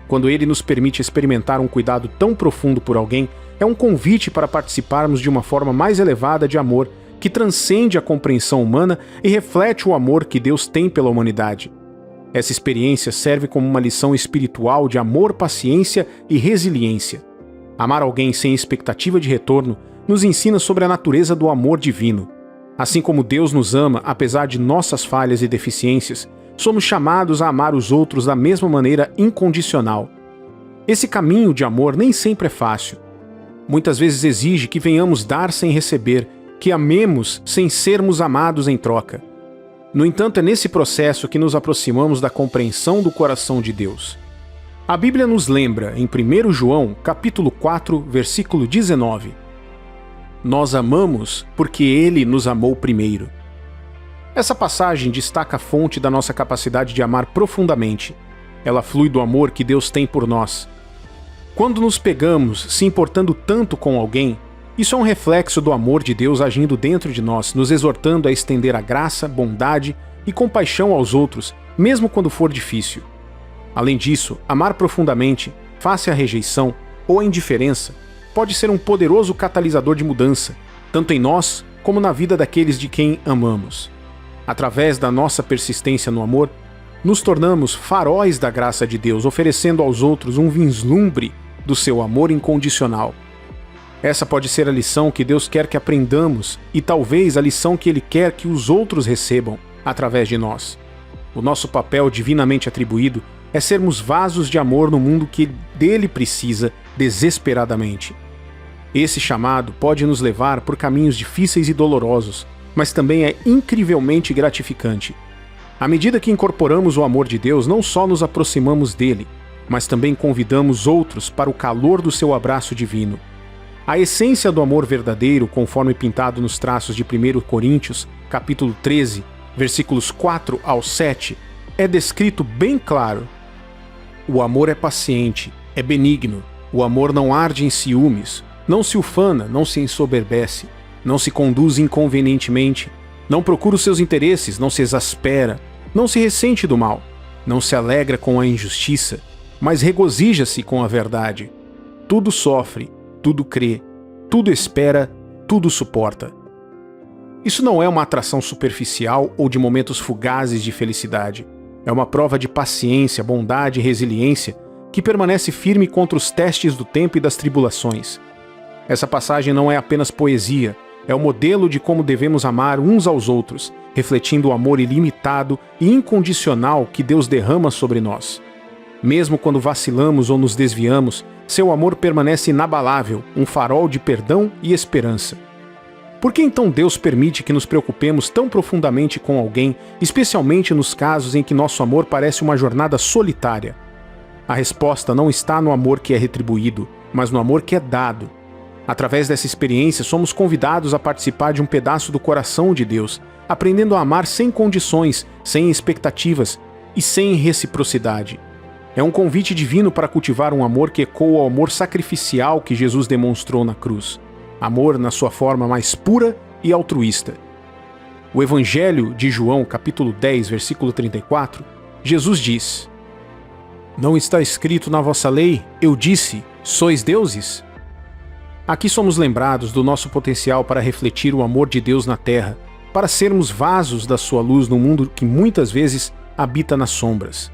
Quando Ele nos permite experimentar um cuidado tão profundo por alguém, é um convite para participarmos de uma forma mais elevada de amor, que transcende a compreensão humana e reflete o amor que Deus tem pela humanidade. Essa experiência serve como uma lição espiritual de amor, paciência e resiliência. Amar alguém sem expectativa de retorno nos ensina sobre a natureza do amor divino. Assim como Deus nos ama, apesar de nossas falhas e deficiências, somos chamados a amar os outros da mesma maneira incondicional. Esse caminho de amor nem sempre é fácil. Muitas vezes exige que venhamos dar sem receber, que amemos sem sermos amados em troca. No entanto, é nesse processo que nos aproximamos da compreensão do coração de Deus. A Bíblia nos lembra, em 1 João, capítulo 4, versículo 19, nós amamos porque Ele nos amou primeiro. Essa passagem destaca a fonte da nossa capacidade de amar profundamente. Ela flui do amor que Deus tem por nós. Quando nos pegamos se importando tanto com alguém, isso é um reflexo do amor de Deus agindo dentro de nós, nos exortando a estender a graça, bondade e compaixão aos outros, mesmo quando for difícil. Além disso, amar profundamente, face à rejeição ou à indiferença, pode ser um poderoso catalisador de mudança, tanto em nós como na vida daqueles de quem amamos. Através da nossa persistência no amor, nos tornamos faróis da graça de Deus, oferecendo aos outros um vislumbre do seu amor incondicional. Essa pode ser a lição que Deus quer que aprendamos e talvez a lição que Ele quer que os outros recebam através de nós. O nosso papel divinamente atribuído é sermos vasos de amor no mundo que dele precisa desesperadamente. Esse chamado pode nos levar por caminhos difíceis e dolorosos, mas também é incrivelmente gratificante. À medida que incorporamos o amor de Deus, não só nos aproximamos dele, mas também convidamos outros para o calor do seu abraço divino. A essência do amor verdadeiro, conforme pintado nos traços de 1 Coríntios, capítulo 13, versículos 4 ao 7, é descrito bem claro. O amor é paciente, é benigno, o amor não arde em ciúmes, não se ufana, não se ensoberbece, não se conduz inconvenientemente, não procura os seus interesses, não se exaspera, não se ressente do mal, não se alegra com a injustiça, mas regozija-se com a verdade. Tudo sofre, tudo crê, tudo espera, tudo suporta. Isso não é uma atração superficial ou de momentos fugazes de felicidade. É uma prova de paciência, bondade e resiliência que permanece firme contra os testes do tempo e das tribulações. Essa passagem não é apenas poesia, é o modelo de como devemos amar uns aos outros, refletindo o amor ilimitado e incondicional que Deus derrama sobre nós. Mesmo quando vacilamos ou nos desviamos, seu amor permanece inabalável, um farol de perdão e esperança. Por que então Deus permite que nos preocupemos tão profundamente com alguém, especialmente nos casos em que nosso amor parece uma jornada solitária? A resposta não está no amor que é retribuído, mas no amor que é dado. Através dessa experiência, somos convidados a participar de um pedaço do coração de Deus, aprendendo a amar sem condições, sem expectativas e sem reciprocidade. É um convite divino para cultivar um amor que ecoa ao amor sacrificial que Jesus demonstrou na cruz. Amor na sua forma mais pura e altruísta. O Evangelho de João, capítulo 10, versículo 34, Jesus diz: "Não está escrito na vossa lei, eu disse, sois deuses?" Aqui somos lembrados do nosso potencial para refletir o amor de Deus na terra, para sermos vasos da sua luz no mundo que muitas vezes habita nas sombras.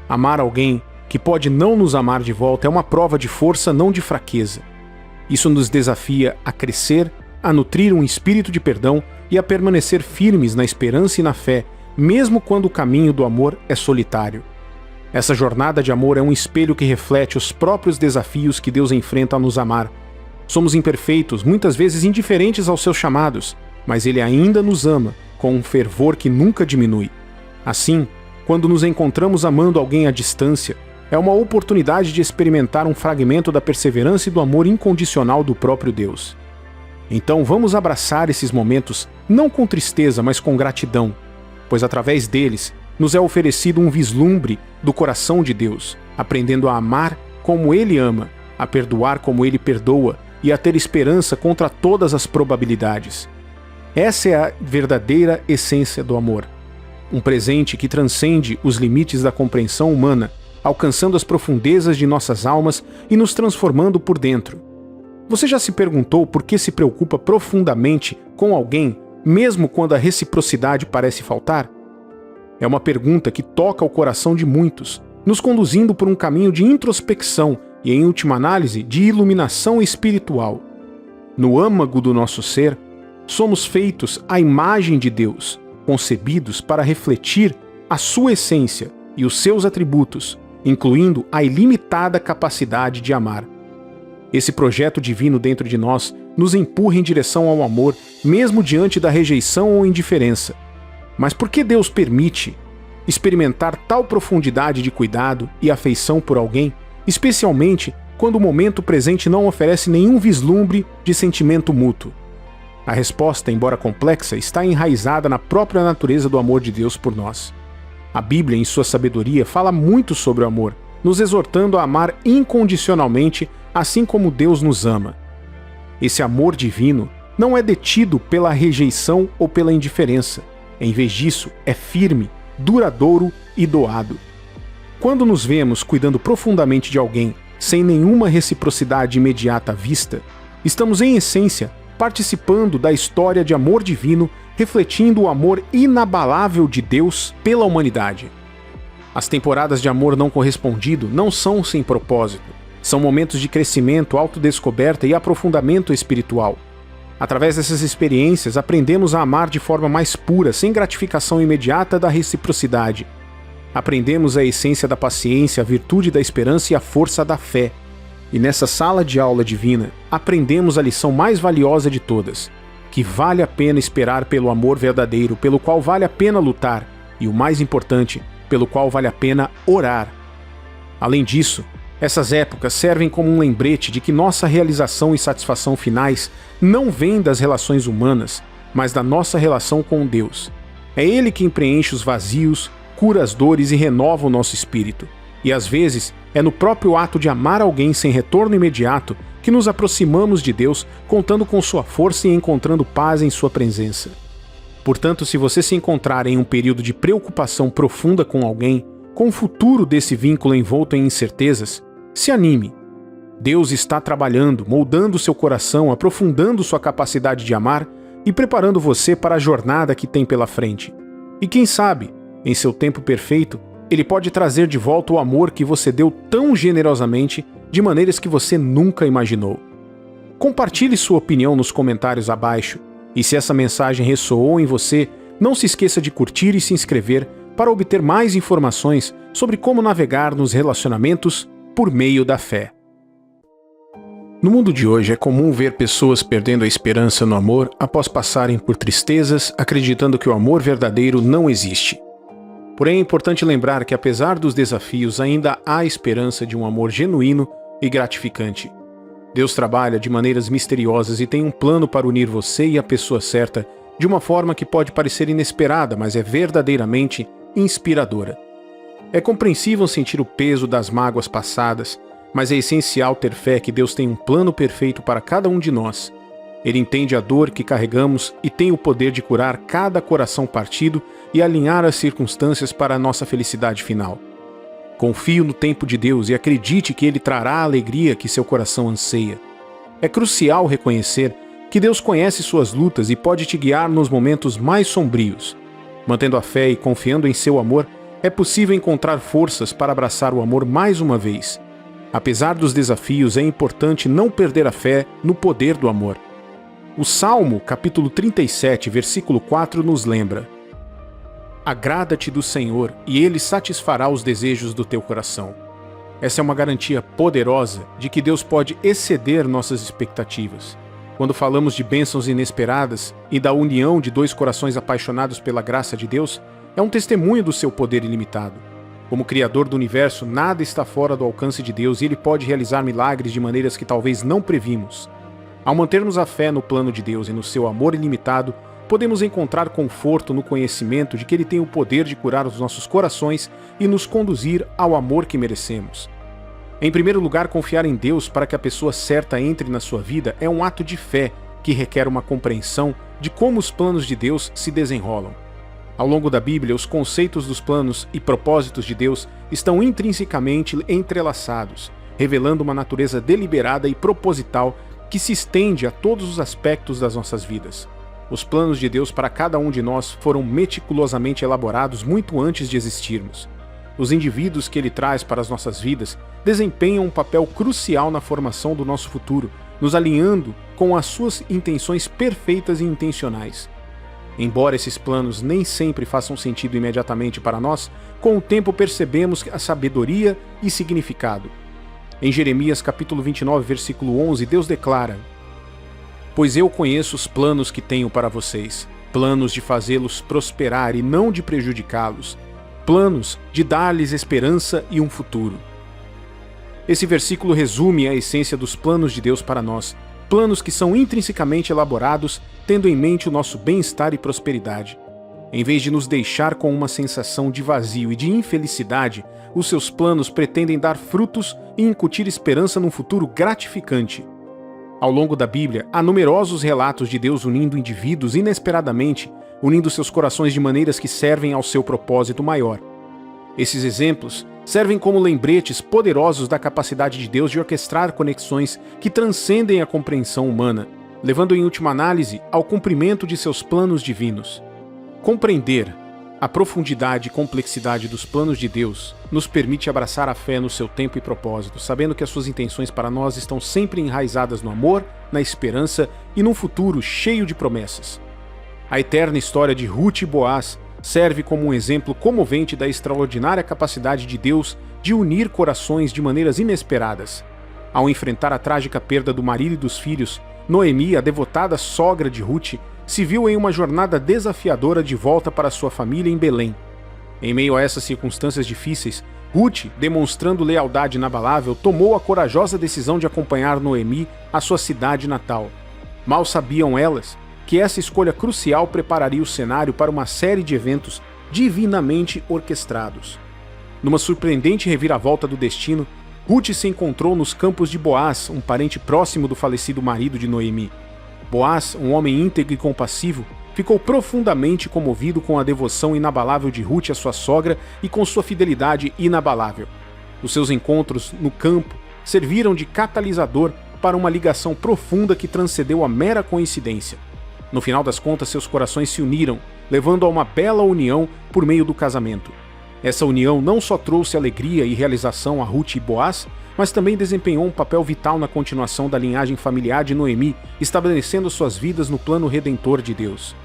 Amar alguém que pode não nos amar de volta é uma prova de força, não de fraqueza. Isso nos desafia a crescer, a nutrir um espírito de perdão e a permanecer firmes na esperança e na fé, mesmo quando o caminho do amor é solitário. Essa jornada de amor é um espelho que reflete os próprios desafios que Deus enfrenta ao nos amar. Somos imperfeitos, muitas vezes indiferentes aos seus chamados, mas Ele ainda nos ama, com um fervor que nunca diminui. Assim, quando nos encontramos amando alguém à distância, é uma oportunidade de experimentar um fragmento da perseverança e do amor incondicional do próprio Deus. Então vamos abraçar esses momentos não com tristeza, mas com gratidão, pois através deles nos é oferecido um vislumbre do coração de Deus, aprendendo a amar como Ele ama, a perdoar como Ele perdoa e a ter esperança contra todas as probabilidades. Essa é a verdadeira essência do amor. Um presente que transcende os limites da compreensão humana, alcançando as profundezas de nossas almas e nos transformando por dentro. Você já se perguntou por que se preocupa profundamente com alguém, mesmo quando a reciprocidade parece faltar? É uma pergunta que toca o coração de muitos, nos conduzindo por um caminho de introspecção e, em última análise, de iluminação espiritual. No âmago do nosso ser, somos feitos à imagem de Deus, concebidos para refletir a sua essência e os seus atributos, incluindo a ilimitada capacidade de amar. Esse projeto divino dentro de nós nos empurra em direção ao amor, mesmo diante da rejeição ou indiferença. Mas por que Deus permite experimentar tal profundidade de cuidado e afeição por alguém, especialmente quando o momento presente não oferece nenhum vislumbre de sentimento mútuo? A resposta, embora complexa, está enraizada na própria natureza do amor de Deus por nós. A Bíblia, em sua sabedoria, fala muito sobre o amor, nos exortando a amar incondicionalmente, assim como Deus nos ama. Esse amor divino não é detido pela rejeição ou pela indiferença. Em vez disso, é firme, duradouro e doado. Quando nos vemos cuidando profundamente de alguém, sem nenhuma reciprocidade imediata à vista, estamos, em essência, participando da história de amor divino, refletindo o amor inabalável de Deus pela humanidade. As temporadas de amor não correspondido não são sem propósito. São momentos de crescimento, autodescoberta e aprofundamento espiritual. Através dessas experiências, aprendemos a amar de forma mais pura, sem gratificação imediata da reciprocidade. Aprendemos a essência da paciência, a virtude da esperança e a força da fé. E nessa sala de aula divina, aprendemos a lição mais valiosa de todas, que vale a pena esperar pelo amor verdadeiro, pelo qual vale a pena lutar, e o mais importante, pelo qual vale a pena orar. Além disso, essas épocas servem como um lembrete de que nossa realização e satisfação finais não vêm das relações humanas, mas da nossa relação com Deus. É Ele quem preenche os vazios, cura as dores e renova o nosso espírito. E às vezes, é no próprio ato de amar alguém sem retorno imediato que nos aproximamos de Deus, contando com sua força e encontrando paz em sua presença. Portanto, se você se encontrar em um período de preocupação profunda com alguém, com o futuro desse vínculo envolto em incertezas, se anime. Deus está trabalhando, moldando seu coração, aprofundando sua capacidade de amar e preparando você para a jornada que tem pela frente. E quem sabe, em seu tempo perfeito, Ele pode trazer de volta o amor que você deu tão generosamente, de maneiras que você nunca imaginou. Compartilhe sua opinião nos comentários abaixo, e se essa mensagem ressoou em você, não se esqueça de curtir e se inscrever para obter mais informações sobre como navegar nos relacionamentos por meio da fé. No mundo de hoje é comum ver pessoas perdendo a esperança no amor após passarem por tristezas, acreditando que o amor verdadeiro não existe. Porém, é importante lembrar que apesar dos desafios, ainda há esperança de um amor genuíno e gratificante. Deus trabalha de maneiras misteriosas e tem um plano para unir você e a pessoa certa de uma forma que pode parecer inesperada, mas é verdadeiramente inspiradora. É compreensível sentir o peso das mágoas passadas, mas é essencial ter fé que Deus tem um plano perfeito para cada um de nós. Ele entende a dor que carregamos e tem o poder de curar cada coração partido e alinhar as circunstâncias para a nossa felicidade final. Confie no tempo de Deus e acredite que Ele trará a alegria que seu coração anseia. É crucial reconhecer que Deus conhece suas lutas e pode te guiar nos momentos mais sombrios. Mantendo a fé e confiando em seu amor, é possível encontrar forças para abraçar o amor mais uma vez. Apesar dos desafios, é importante não perder a fé no poder do amor. O Salmo, capítulo 37, versículo 4, nos lembra: Agrada-te do Senhor, e Ele satisfará os desejos do teu coração. Essa é uma garantia poderosa de que Deus pode exceder nossas expectativas. Quando falamos de bênçãos inesperadas e da união de dois corações apaixonados pela graça de Deus, é um testemunho do seu poder ilimitado. Como Criador do universo, nada está fora do alcance de Deus e Ele pode realizar milagres de maneiras que talvez não previmos. Ao mantermos a fé no plano de Deus e no seu amor ilimitado, podemos encontrar conforto no conhecimento de que Ele tem o poder de curar os nossos corações e nos conduzir ao amor que merecemos. Em primeiro lugar, confiar em Deus para que a pessoa certa entre na sua vida é um ato de fé que requer uma compreensão de como os planos de Deus se desenrolam. Ao longo da Bíblia, os conceitos dos planos e propósitos de Deus estão intrinsecamente entrelaçados, revelando uma natureza deliberada e proposital que se estende a todos os aspectos das nossas vidas. Os planos de Deus para cada um de nós foram meticulosamente elaborados muito antes de existirmos. Os indivíduos que Ele traz para as nossas vidas desempenham um papel crucial na formação do nosso futuro, nos alinhando com as suas intenções perfeitas e intencionais. Embora esses planos nem sempre façam sentido imediatamente para nós, com o tempo percebemos a sabedoria e significado. Em Jeremias capítulo 29, versículo 11, Deus declara: Pois eu conheço os planos que tenho para vocês, planos de fazê-los prosperar e não de prejudicá-los, planos de dar-lhes esperança e um futuro. Esse versículo resume a essência dos planos de Deus para nós, planos que são intrinsecamente elaborados tendo em mente o nosso bem-estar e prosperidade. Em vez de nos deixar com uma sensação de vazio e de infelicidade, os seus planos pretendem dar frutos e incutir esperança num futuro gratificante. Ao longo da Bíblia, há numerosos relatos de Deus unindo indivíduos inesperadamente, unindo seus corações de maneiras que servem ao seu propósito maior. Esses exemplos servem como lembretes poderosos da capacidade de Deus de orquestrar conexões que transcendem a compreensão humana, levando em última análise ao cumprimento de seus planos divinos. Compreender a profundidade e complexidade dos planos de Deus nos permite abraçar a fé no seu tempo e propósito, sabendo que as suas intenções para nós estão sempre enraizadas no amor, na esperança e num futuro cheio de promessas. A eterna história de Ruth e Boaz serve como um exemplo comovente da extraordinária capacidade de Deus de unir corações de maneiras inesperadas. Ao enfrentar a trágica perda do marido e dos filhos, Noemi, a devotada sogra de Ruth, se viu em uma jornada desafiadora de volta para sua família em Belém. Em meio a essas circunstâncias difíceis, Ruth, demonstrando lealdade inabalável, tomou a corajosa decisão de acompanhar Noemi à sua cidade natal. Mal sabiam elas que essa escolha crucial prepararia o cenário para uma série de eventos divinamente orquestrados. Numa surpreendente reviravolta do destino, Ruth se encontrou nos campos de Boaz, um parente próximo do falecido marido de Noemi. Boaz, um homem íntegro e compassivo, ficou profundamente comovido com a devoção inabalável de Ruth à sua sogra e com sua fidelidade inabalável. Os seus encontros no campo serviram de catalisador para uma ligação profunda que transcendeu a mera coincidência. No final das contas, seus corações se uniram, levando a uma bela união por meio do casamento. Essa união não só trouxe alegria e realização a Ruth e Boaz, mas também desempenhou um papel vital na continuação da linhagem familiar de Noemi, estabelecendo suas vidas no plano redentor de Deus.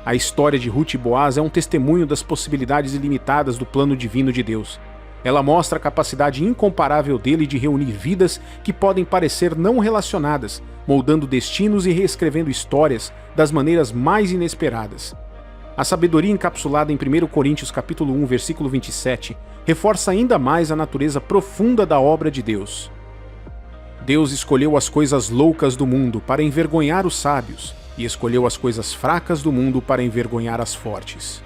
A história de Ruth e Boaz é um testemunho das possibilidades ilimitadas do plano divino de Deus. Ela mostra a capacidade incomparável dele de reunir vidas que podem parecer não relacionadas, moldando destinos e reescrevendo histórias das maneiras mais inesperadas. A sabedoria encapsulada em 1 Coríntios capítulo 1, versículo 27, reforça ainda mais a natureza profunda da obra de Deus. Deus escolheu as coisas loucas do mundo para envergonhar os sábios, e escolheu as coisas fracas do mundo para envergonhar as fortes.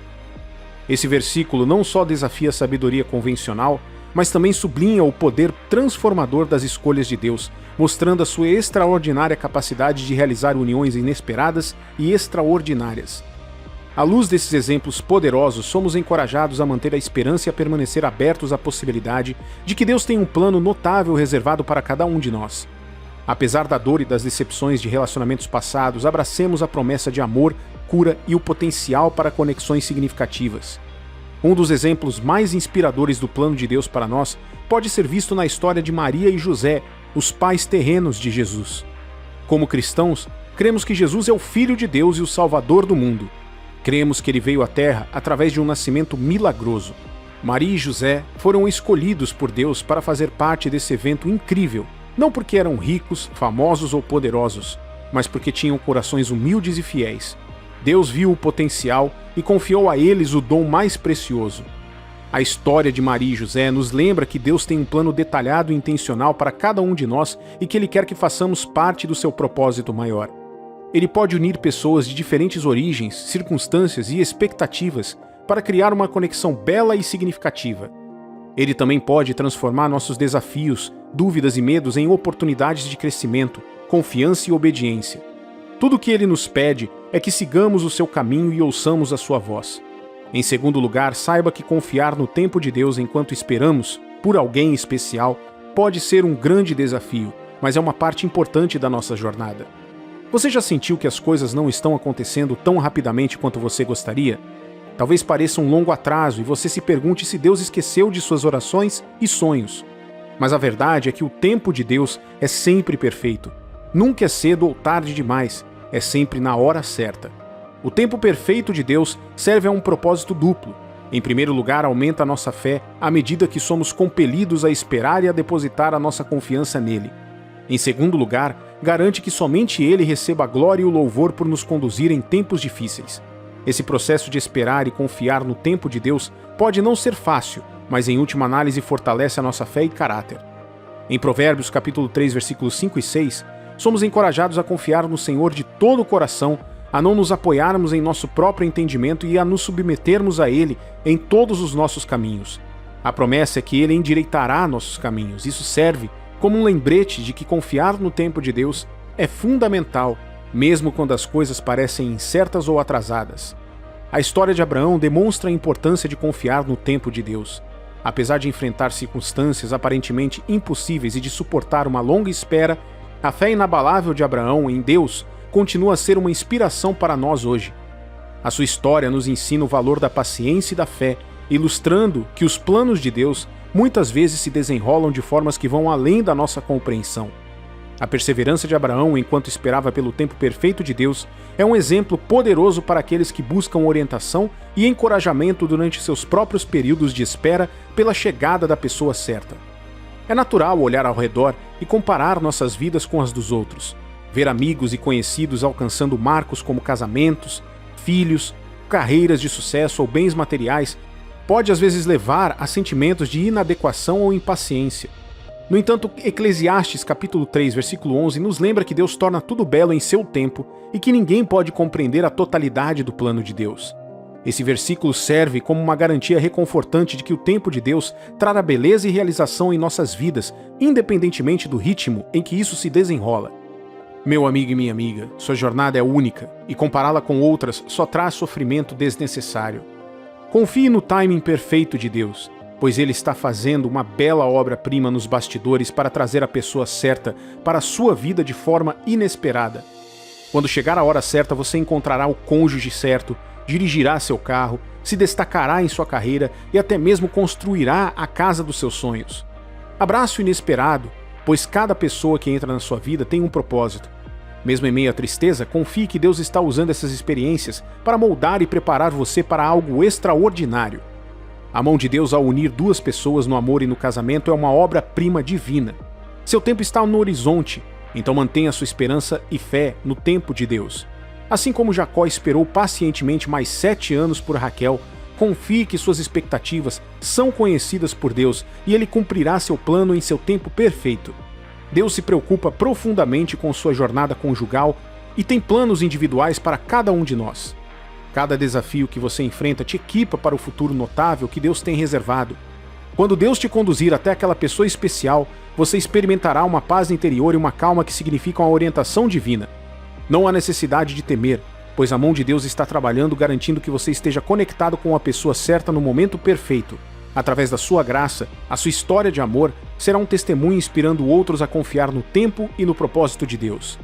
Esse versículo não só desafia a sabedoria convencional, mas também sublinha o poder transformador das escolhas de Deus, mostrando a sua extraordinária capacidade de realizar uniões inesperadas e extraordinárias. À luz desses exemplos poderosos, somos encorajados a manter a esperança e a permanecer abertos à possibilidade de que Deus tem um plano notável reservado para cada um de nós. Apesar da dor e das decepções de relacionamentos passados, abracemos a promessa de amor, cura e o potencial para conexões significativas. Um dos exemplos mais inspiradores do plano de Deus para nós pode ser visto na história de Maria e José, os pais terrenos de Jesus. Como cristãos, cremos que Jesus é o Filho de Deus e o Salvador do mundo. Cremos que ele veio à Terra através de um nascimento milagroso. Maria e José foram escolhidos por Deus para fazer parte desse evento incrível, não porque eram ricos, famosos ou poderosos, mas porque tinham corações humildes e fiéis. Deus viu o potencial e confiou a eles o dom mais precioso. A história de Maria e José nos lembra que Deus tem um plano detalhado e intencional para cada um de nós e que Ele quer que façamos parte do seu propósito maior. Ele pode unir pessoas de diferentes origens, circunstâncias e expectativas para criar uma conexão bela e significativa. Ele também pode transformar nossos desafios, dúvidas e medos em oportunidades de crescimento, confiança e obediência. Tudo o que ele nos pede é que sigamos o seu caminho e ouçamos a sua voz. Em segundo lugar, saiba que confiar no tempo de Deus enquanto esperamos por alguém especial pode ser um grande desafio, mas é uma parte importante da nossa jornada. Você já sentiu que as coisas não estão acontecendo tão rapidamente quanto você gostaria? Talvez pareça um longo atraso e você se pergunte se Deus esqueceu de suas orações e sonhos. Mas a verdade é que o tempo de Deus é sempre perfeito. Nunca é cedo ou tarde demais, é sempre na hora certa. O tempo perfeito de Deus serve a um propósito duplo. Em primeiro lugar, aumenta a nossa fé à medida que somos compelidos a esperar e a depositar a nossa confiança nele. Em segundo lugar, garante que somente ele receba a glória e o louvor por nos conduzir em tempos difíceis. Esse processo de esperar e confiar no tempo de Deus pode não ser fácil, mas em última análise fortalece a nossa fé e caráter. Em Provérbios capítulo 3, versículos 5 e 6, somos encorajados a confiar no Senhor de todo o coração, a não nos apoiarmos em nosso próprio entendimento e a nos submetermos a Ele em todos os nossos caminhos. A promessa é que Ele endireitará nossos caminhos. Isso serve como um lembrete de que confiar no tempo de Deus é fundamental, mesmo quando as coisas parecem incertas ou atrasadas. A história de Abraão demonstra a importância de confiar no tempo de Deus. Apesar de enfrentar circunstâncias aparentemente impossíveis e de suportar uma longa espera, a fé inabalável de Abraão em Deus continua a ser uma inspiração para nós hoje. A sua história nos ensina o valor da paciência e da fé, ilustrando que os planos de Deus muitas vezes se desenrolam de formas que vão além da nossa compreensão. A perseverança de Abraão enquanto esperava pelo tempo perfeito de Deus é um exemplo poderoso para aqueles que buscam orientação e encorajamento durante seus próprios períodos de espera pela chegada da pessoa certa. É natural olhar ao redor e comparar nossas vidas com as dos outros, ver amigos e conhecidos alcançando marcos como casamentos, filhos, carreiras de sucesso ou bens materiais, pode às vezes levar a sentimentos de inadequação ou impaciência. No entanto, Eclesiastes capítulo 3, versículo 11 nos lembra que Deus torna tudo belo em seu tempo e que ninguém pode compreender a totalidade do plano de Deus. Esse versículo serve como uma garantia reconfortante de que o tempo de Deus trará beleza e realização em nossas vidas, independentemente do ritmo em que isso se desenrola. Meu amigo e minha amiga, sua jornada é única e compará-la com outras só traz sofrimento desnecessário. Confie no timing perfeito de Deus, pois Ele está fazendo uma bela obra-prima nos bastidores para trazer a pessoa certa para a sua vida de forma inesperada. Quando chegar a hora certa, você encontrará o cônjuge certo, dirigirá seu carro, se destacará em sua carreira e até mesmo construirá a casa dos seus sonhos. Abrace o inesperado, pois cada pessoa que entra na sua vida tem um propósito. Mesmo em meio à tristeza, confie que Deus está usando essas experiências para moldar e preparar você para algo extraordinário. A mão de Deus ao unir duas pessoas no amor e no casamento é uma obra-prima divina. Seu tempo está no horizonte, então mantenha sua esperança e fé no tempo de Deus. Assim como Jacó esperou pacientemente mais 7 anos por Raquel, confie que suas expectativas são conhecidas por Deus e Ele cumprirá seu plano em seu tempo perfeito. Deus se preocupa profundamente com sua jornada conjugal e tem planos individuais para cada um de nós. Cada desafio que você enfrenta te equipa para o futuro notável que Deus tem reservado. Quando Deus te conduzir até aquela pessoa especial, você experimentará uma paz interior e uma calma que significam a orientação divina. Não há necessidade de temer, pois a mão de Deus está trabalhando garantindo que você esteja conectado com a pessoa certa no momento perfeito. Através da sua graça, a sua história de amor será um testemunho inspirando outros a confiar no tempo e no propósito de Deus.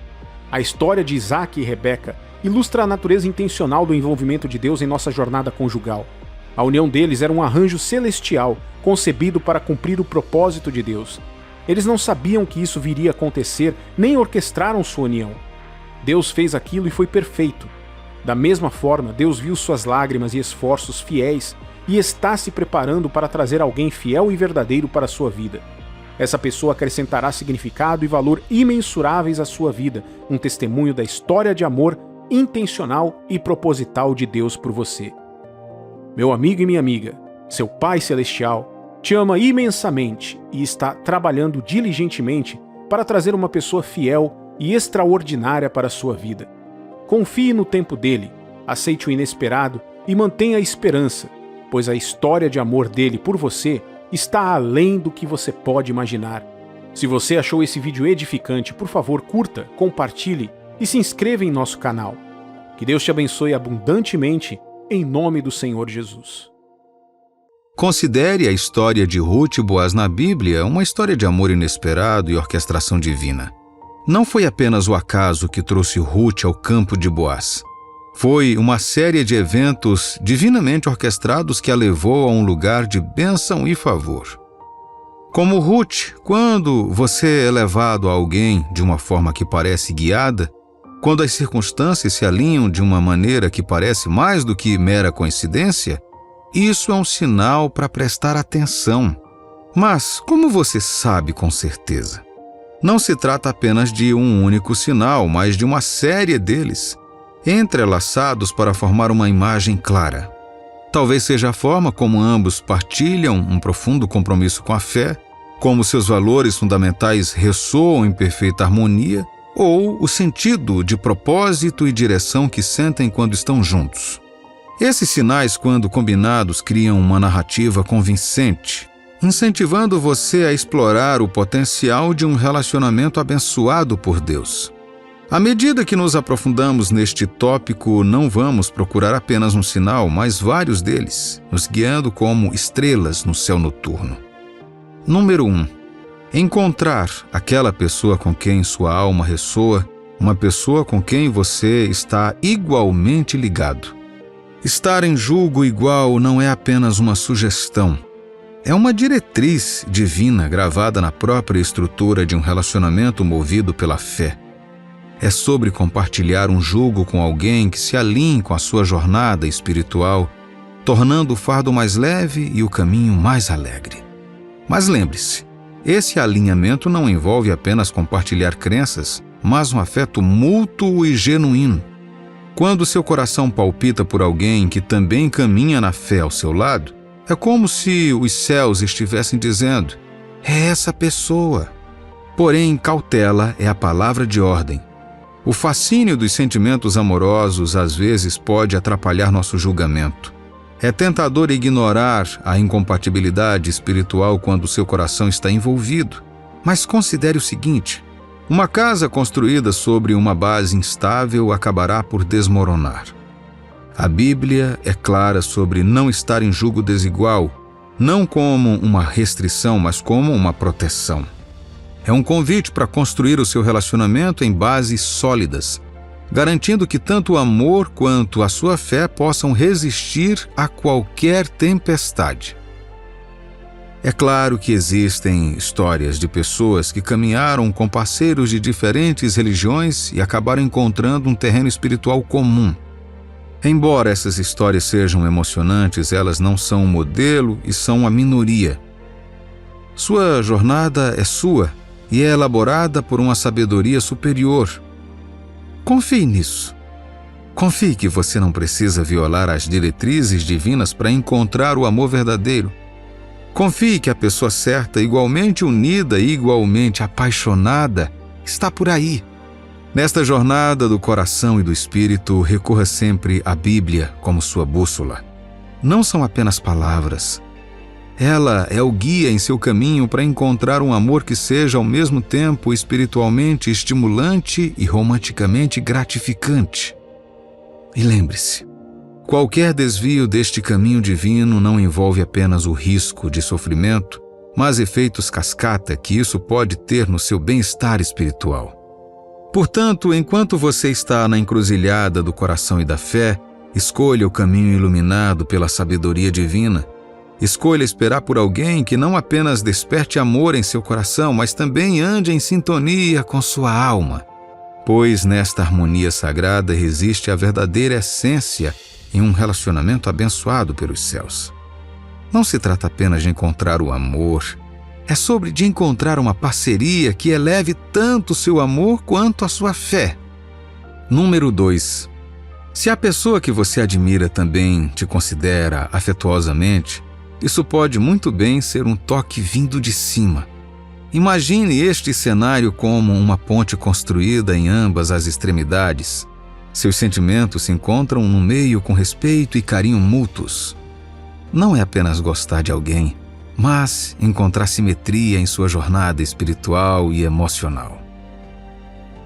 A história de Isaac e Rebeca ilustra a natureza intencional do envolvimento de Deus em nossa jornada conjugal. A união deles era um arranjo celestial, concebido para cumprir o propósito de Deus. Eles não sabiam que isso viria a acontecer, nem orquestraram sua união. Deus fez aquilo e foi perfeito. Da mesma forma, Deus viu suas lágrimas e esforços fiéis e está se preparando para trazer alguém fiel e verdadeiro para a sua vida. Essa pessoa acrescentará significado e valor imensuráveis à sua vida, um testemunho da história de amor intencional e proposital de Deus por você. Meu amigo e minha amiga, seu Pai Celestial te ama imensamente e está trabalhando diligentemente para trazer uma pessoa fiel e extraordinária para a sua vida. Confie no tempo dele, aceite o inesperado e mantenha a esperança, pois a história de amor dele por você está além do que você pode imaginar. Se você achou esse vídeo edificante, por favor, curta, compartilhe e se inscreva em nosso canal. Que Deus te abençoe abundantemente, em nome do Senhor Jesus. Considere a história de Ruth e Boaz na Bíblia uma história de amor inesperado e orquestração divina. Não foi apenas o acaso que trouxe Ruth ao campo de Boaz. Foi uma série de eventos divinamente orquestrados que a levou a um lugar de bênção e favor. Como Ruth, quando você é levado a alguém de uma forma que parece guiada, quando as circunstâncias se alinham de uma maneira que parece mais do que mera coincidência, isso é um sinal para prestar atenção. Mas como você sabe com certeza? Não se trata apenas de um único sinal, mas de uma série deles, entrelaçados para formar uma imagem clara. Talvez seja a forma como ambos partilham um profundo compromisso com a fé, como seus valores fundamentais ressoam em perfeita harmonia, ou o sentido de propósito e direção que sentem quando estão juntos. Esses sinais, quando combinados, criam uma narrativa convincente, incentivando você a explorar o potencial de um relacionamento abençoado por Deus. À medida que nos aprofundamos neste tópico, não vamos procurar apenas um sinal, mas vários deles, nos guiando como estrelas no céu noturno. Número 1. Encontrar aquela pessoa com quem sua alma ressoa, uma pessoa com quem você está igualmente ligado. Estar em julgo igual não é apenas uma sugestão. É uma diretriz divina gravada na própria estrutura de um relacionamento movido pela fé. É sobre compartilhar um jugo com alguém que se alinhe com a sua jornada espiritual, tornando o fardo mais leve e o caminho mais alegre. Mas lembre-se, esse alinhamento não envolve apenas compartilhar crenças, mas um afeto mútuo e genuíno. Quando seu coração palpita por alguém que também caminha na fé ao seu lado, É como se os céus estivessem dizendo: é essa pessoa. Porém, cautela é a palavra de ordem. O fascínio dos sentimentos amorosos às vezes pode atrapalhar nosso julgamento. É tentador ignorar a incompatibilidade espiritual quando seu coração está envolvido. Mas considere o seguinte: uma casa construída sobre uma base instável acabará por desmoronar. A Bíblia é clara sobre não estar em julgo desigual, não como uma restrição, mas como uma proteção. É um convite para construir o seu relacionamento em bases sólidas, garantindo que tanto o amor quanto a sua fé possam resistir a qualquer tempestade. É claro que existem histórias de pessoas que caminharam com parceiros de diferentes religiões e acabaram encontrando um terreno espiritual comum. Embora essas histórias sejam emocionantes, elas não são um modelo e são a minoria. Sua jornada é sua e é elaborada por uma sabedoria superior. Confie nisso. Confie que você não precisa violar as diretrizes divinas para encontrar o amor verdadeiro. Confie que a pessoa certa, igualmente unida e igualmente apaixonada, está por aí. Nesta jornada do coração e do espírito, recorra sempre à Bíblia como sua bússola. Não são apenas palavras. Ela é o guia em seu caminho para encontrar um amor que seja ao mesmo tempo espiritualmente estimulante e romanticamente gratificante. E lembre-se, qualquer desvio deste caminho divino não envolve apenas o risco de sofrimento, mas efeitos cascata que isso pode ter no seu bem-estar espiritual. Portanto, enquanto você está na encruzilhada do coração e da fé, escolha o caminho iluminado pela sabedoria divina. Escolha esperar por alguém que não apenas desperte amor em seu coração, mas também ande em sintonia com sua alma. Pois nesta harmonia sagrada resiste a verdadeira essência em um relacionamento abençoado pelos céus. Não se trata apenas de encontrar o amor, é sobre de encontrar uma parceria que eleve tanto seu amor quanto a sua fé. Número 2. Se a pessoa que você admira também te considera afetuosamente, isso pode muito bem ser um toque vindo de cima. Imagine este cenário como uma ponte construída em ambas as extremidades. Seus sentimentos se encontram no meio com respeito e carinho mútuos. Não é apenas gostar de alguém, mas encontrar simetria em sua jornada espiritual e emocional.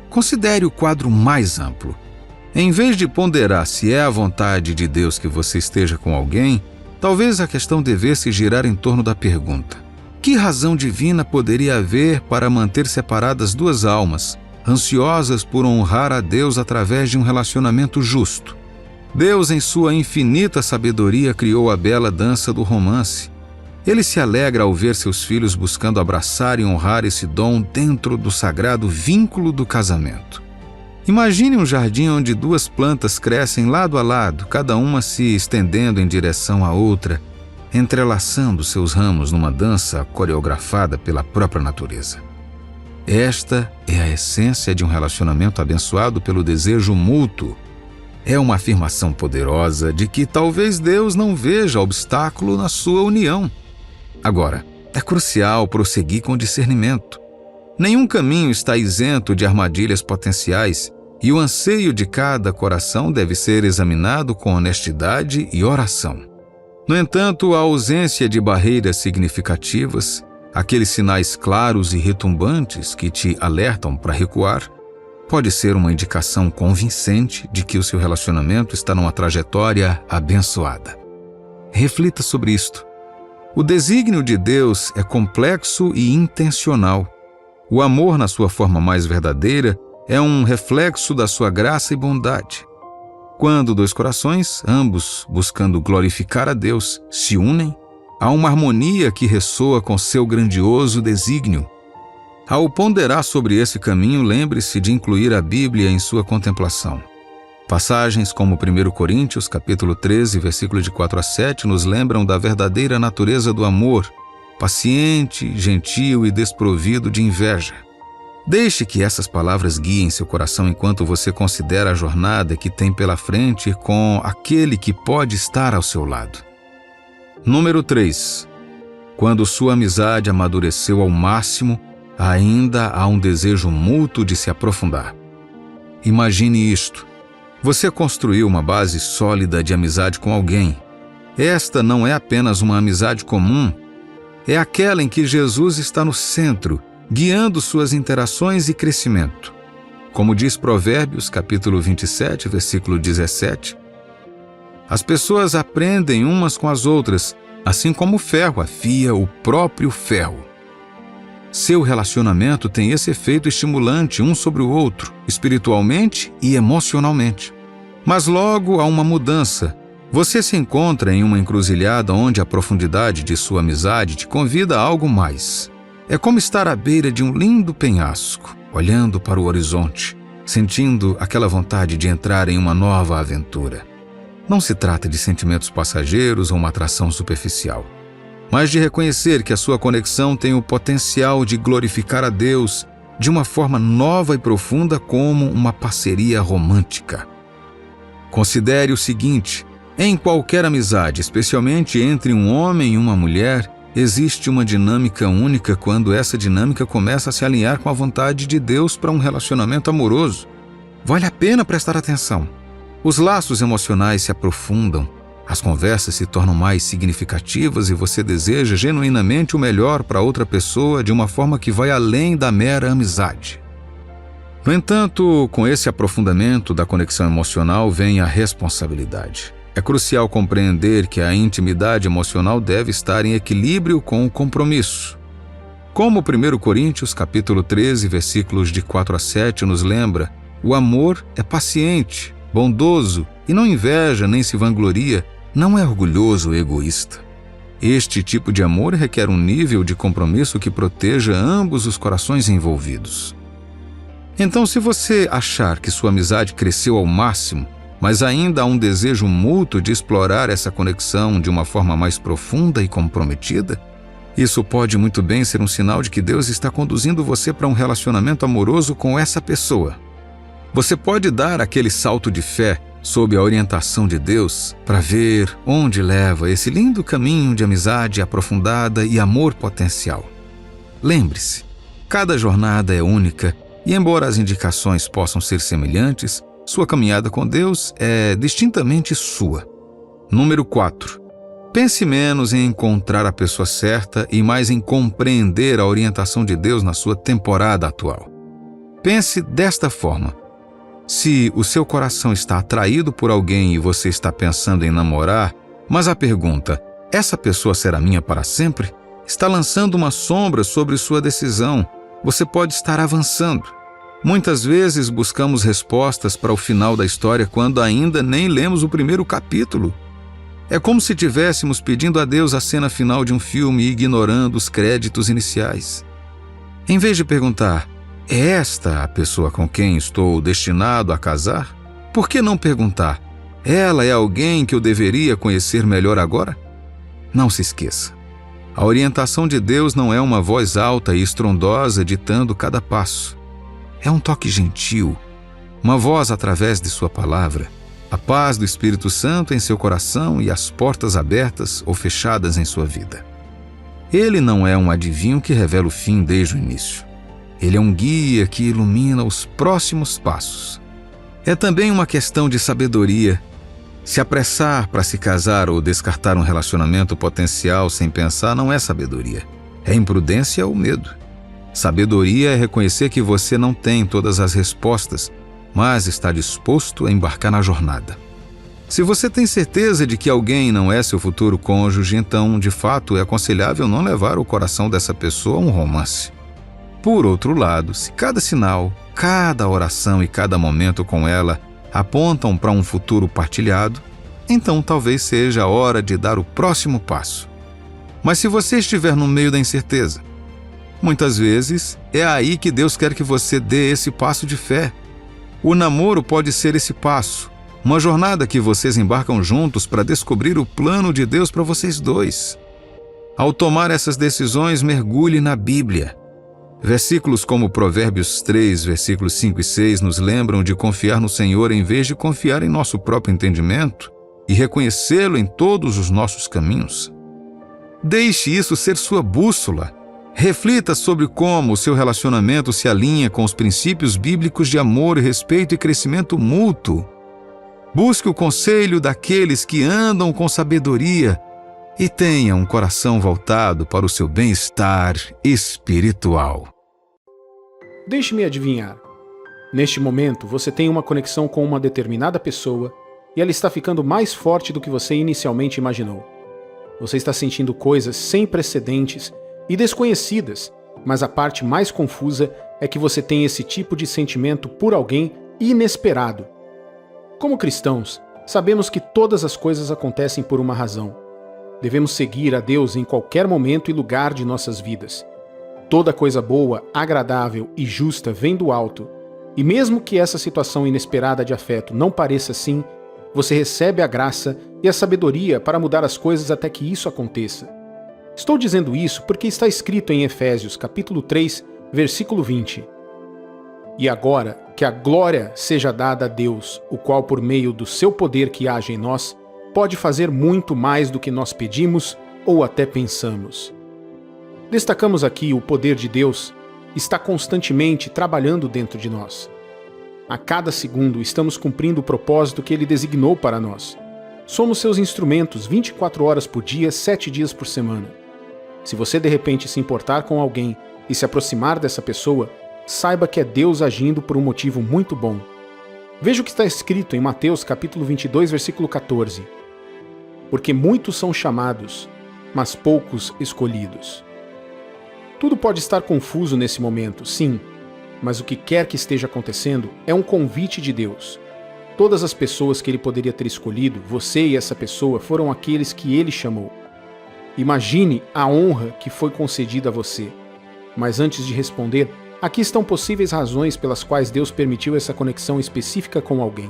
Considere o quadro mais amplo. Em vez de ponderar se é a vontade de Deus que você esteja com alguém, talvez a questão devesse girar em torno da pergunta: que razão divina poderia haver para manter separadas duas almas, ansiosas por honrar a Deus através de um relacionamento justo? Deus, em sua infinita sabedoria, criou a bela dança do romance. Ele se alegra ao ver seus filhos buscando abraçar e honrar esse dom dentro do sagrado vínculo do casamento. Imagine um jardim onde duas plantas crescem lado a lado, cada uma se estendendo em direção à outra, entrelaçando seus ramos numa dança coreografada pela própria natureza. Esta é a essência de um relacionamento abençoado pelo desejo mútuo. É uma afirmação poderosa de que talvez Deus não veja obstáculo na sua união. Agora, é crucial prosseguir com discernimento. Nenhum caminho está isento de armadilhas potenciais e o anseio de cada coração deve ser examinado com honestidade e oração. No entanto, a ausência de barreiras significativas, aqueles sinais claros e retumbantes que te alertam para recuar, pode ser uma indicação convincente de que o seu relacionamento está numa trajetória abençoada. Reflita sobre isto. O desígnio de Deus é complexo e intencional. O amor, na sua forma mais verdadeira, é um reflexo da sua graça e bondade. Quando dois corações, ambos buscando glorificar a Deus, se unem, há uma harmonia que ressoa com seu grandioso desígnio. Ao ponderar sobre esse caminho, lembre-se de incluir a Bíblia em sua contemplação. Passagens como 1 Coríntios, capítulo 13, versículo de 4 a 7, nos lembram da verdadeira natureza do amor, paciente, gentil e desprovido de inveja. Deixe que essas palavras guiem seu coração enquanto você considera a jornada que tem pela frente com aquele que pode estar ao seu lado. Número 3. Quando sua amizade amadureceu ao máximo, ainda há um desejo mútuo de se aprofundar. Imagine isto. Você construiu uma base sólida de amizade com alguém. Esta não é apenas uma amizade comum, é aquela em que Jesus está no centro, guiando suas interações e crescimento. Como diz Provérbios, capítulo 27, versículo 17, as pessoas aprendem umas com as outras, assim como o ferro afia o próprio ferro. Seu relacionamento tem esse efeito estimulante um sobre o outro, espiritualmente e emocionalmente. Mas logo há uma mudança. Você se encontra em uma encruzilhada onde a profundidade de sua amizade te convida a algo mais. É como estar à beira de um lindo penhasco, olhando para o horizonte, sentindo aquela vontade de entrar em uma nova aventura. Não se trata de sentimentos passageiros ou uma atração superficial, mas de reconhecer que a sua conexão tem o potencial de glorificar a Deus de uma forma nova e profunda, como uma parceria romântica. Considere o seguinte: em qualquer amizade, especialmente entre um homem e uma mulher, existe uma dinâmica única quando essa dinâmica começa a se alinhar com a vontade de Deus para um relacionamento amoroso. Vale a pena prestar atenção. Os laços emocionais se aprofundam, as conversas se tornam mais significativas e você deseja genuinamente o melhor para outra pessoa de uma forma que vai além da mera amizade. No entanto, com esse aprofundamento da conexão emocional vem a responsabilidade. É crucial compreender que a intimidade emocional deve estar em equilíbrio com o compromisso. Como 1 Coríntios capítulo 13, versículos de 4 a 7 nos lembra, o amor é paciente, bondoso e não inveja nem se vangloria, não é orgulhoso ou egoísta. Este tipo de amor requer um nível de compromisso que proteja ambos os corações envolvidos. Então, se você achar que sua amizade cresceu ao máximo, mas ainda há um desejo mútuo de explorar essa conexão de uma forma mais profunda e comprometida, isso pode muito bem ser um sinal de que Deus está conduzindo você para um relacionamento amoroso com essa pessoa. Você pode dar aquele salto de fé sob a orientação de Deus para ver onde leva esse lindo caminho de amizade aprofundada e amor potencial. Lembre-se, cada jornada é única e, embora as indicações possam ser semelhantes, sua caminhada com Deus é distintamente sua. Número 4. Pense menos em encontrar a pessoa certa e mais em compreender a orientação de Deus na sua temporada atual. Pense desta forma: se o seu coração está atraído por alguém e você está pensando em namorar, mas a pergunta, essa pessoa será minha para sempre? Está lançando uma sombra sobre sua decisão. Você pode estar avançando. Muitas vezes buscamos respostas para o final da história quando ainda nem lemos o primeiro capítulo. É como se estivéssemos pedindo a Deus a cena final de um filme e ignorando os créditos iniciais. Em vez de perguntar, é esta a pessoa com quem estou destinado a casar? Por que não perguntar, ela é alguém que eu deveria conhecer melhor agora? Não se esqueça, a orientação de Deus não é uma voz alta e estrondosa ditando cada passo. É um toque gentil, uma voz através de sua palavra, a paz do Espírito Santo em seu coração e as portas abertas ou fechadas em sua vida. Ele não é um adivinho que revela o fim desde o início. Ele é um guia que ilumina os próximos passos. É também uma questão de sabedoria. Se apressar para se casar ou descartar um relacionamento potencial sem pensar não é sabedoria. É imprudência ou medo. Sabedoria é reconhecer que você não tem todas as respostas, mas está disposto a embarcar na jornada. Se você tem certeza de que alguém não é seu futuro cônjuge, então, de fato, é aconselhável não levar o coração dessa pessoa a um romance. Por outro lado, se cada sinal, cada oração e cada momento com ela apontam para um futuro partilhado, então talvez seja a hora de dar o próximo passo. Mas se você estiver no meio da incerteza, muitas vezes é aí que Deus quer que você dê esse passo de fé. O namoro pode ser esse passo, uma jornada que vocês embarcam juntos para descobrir o plano de Deus para vocês dois. Ao tomar essas decisões, mergulhe na Bíblia. Versículos como Provérbios 3, versículos 5 e 6 nos lembram de confiar no Senhor em vez de confiar em nosso próprio entendimento e reconhecê-lo em todos os nossos caminhos. Deixe isso ser sua bússola. Reflita sobre como o seu relacionamento se alinha com os princípios bíblicos de amor, respeito e crescimento mútuo. Busque o conselho daqueles que andam com sabedoria e tenha um coração voltado para o seu bem-estar espiritual. Deixe-me adivinhar. Neste momento, você tem uma conexão com uma determinada pessoa e ela está ficando mais forte do que você inicialmente imaginou. Você está sentindo coisas sem precedentes e desconhecidas, mas a parte mais confusa é que você tem esse tipo de sentimento por alguém inesperado. Como cristãos, sabemos que todas as coisas acontecem por uma razão. Devemos seguir a Deus em qualquer momento e lugar de nossas vidas. Toda coisa boa, agradável e justa vem do alto. E mesmo que essa situação inesperada de afeto não pareça assim, você recebe a graça e a sabedoria para mudar as coisas até que isso aconteça. Estou dizendo isso porque está escrito em Efésios, capítulo 3, versículo 20. E agora, que a glória seja dada a Deus, o qual por meio do seu poder que age em nós, pode fazer muito mais do que nós pedimos ou até pensamos. Destacamos aqui o poder de Deus está constantemente trabalhando dentro de nós. A cada segundo estamos cumprindo o propósito que Ele designou para nós. Somos seus instrumentos 24 horas por dia, 7 dias por semana. Se você de repente se importar com alguém e se aproximar dessa pessoa, saiba que é Deus agindo por um motivo muito bom. Veja o que está escrito em Mateus capítulo 22, versículo 14. Porque muitos são chamados, mas poucos escolhidos. Tudo pode estar confuso nesse momento, sim, mas o que quer que esteja acontecendo é um convite de Deus. Todas as pessoas que Ele poderia ter escolhido, você e essa pessoa, foram aqueles que Ele chamou. Imagine a honra que foi concedida a você. Mas antes de responder, aqui estão possíveis razões pelas quais Deus permitiu essa conexão específica com alguém.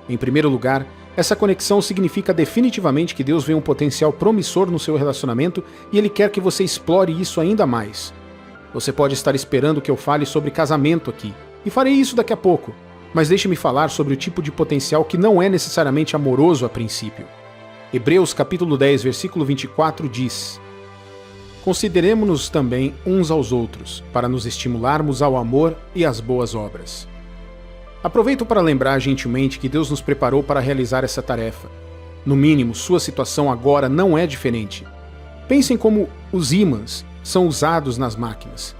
Em primeiro lugar, essa conexão significa definitivamente que Deus vê um potencial promissor no seu relacionamento e Ele quer que você explore isso ainda mais. Você pode estar esperando que eu fale sobre casamento aqui, e farei isso daqui a pouco, mas deixe-me falar sobre o tipo de potencial que não é necessariamente amoroso a princípio. Hebreus capítulo 10, versículo 24 diz: Consideremo-nos também uns aos outros, para nos estimularmos ao amor e às boas obras. Aproveito para lembrar gentilmente que Deus nos preparou para realizar essa tarefa. No mínimo, sua situação agora não é diferente. Pensem como os ímãs são usados nas máquinas.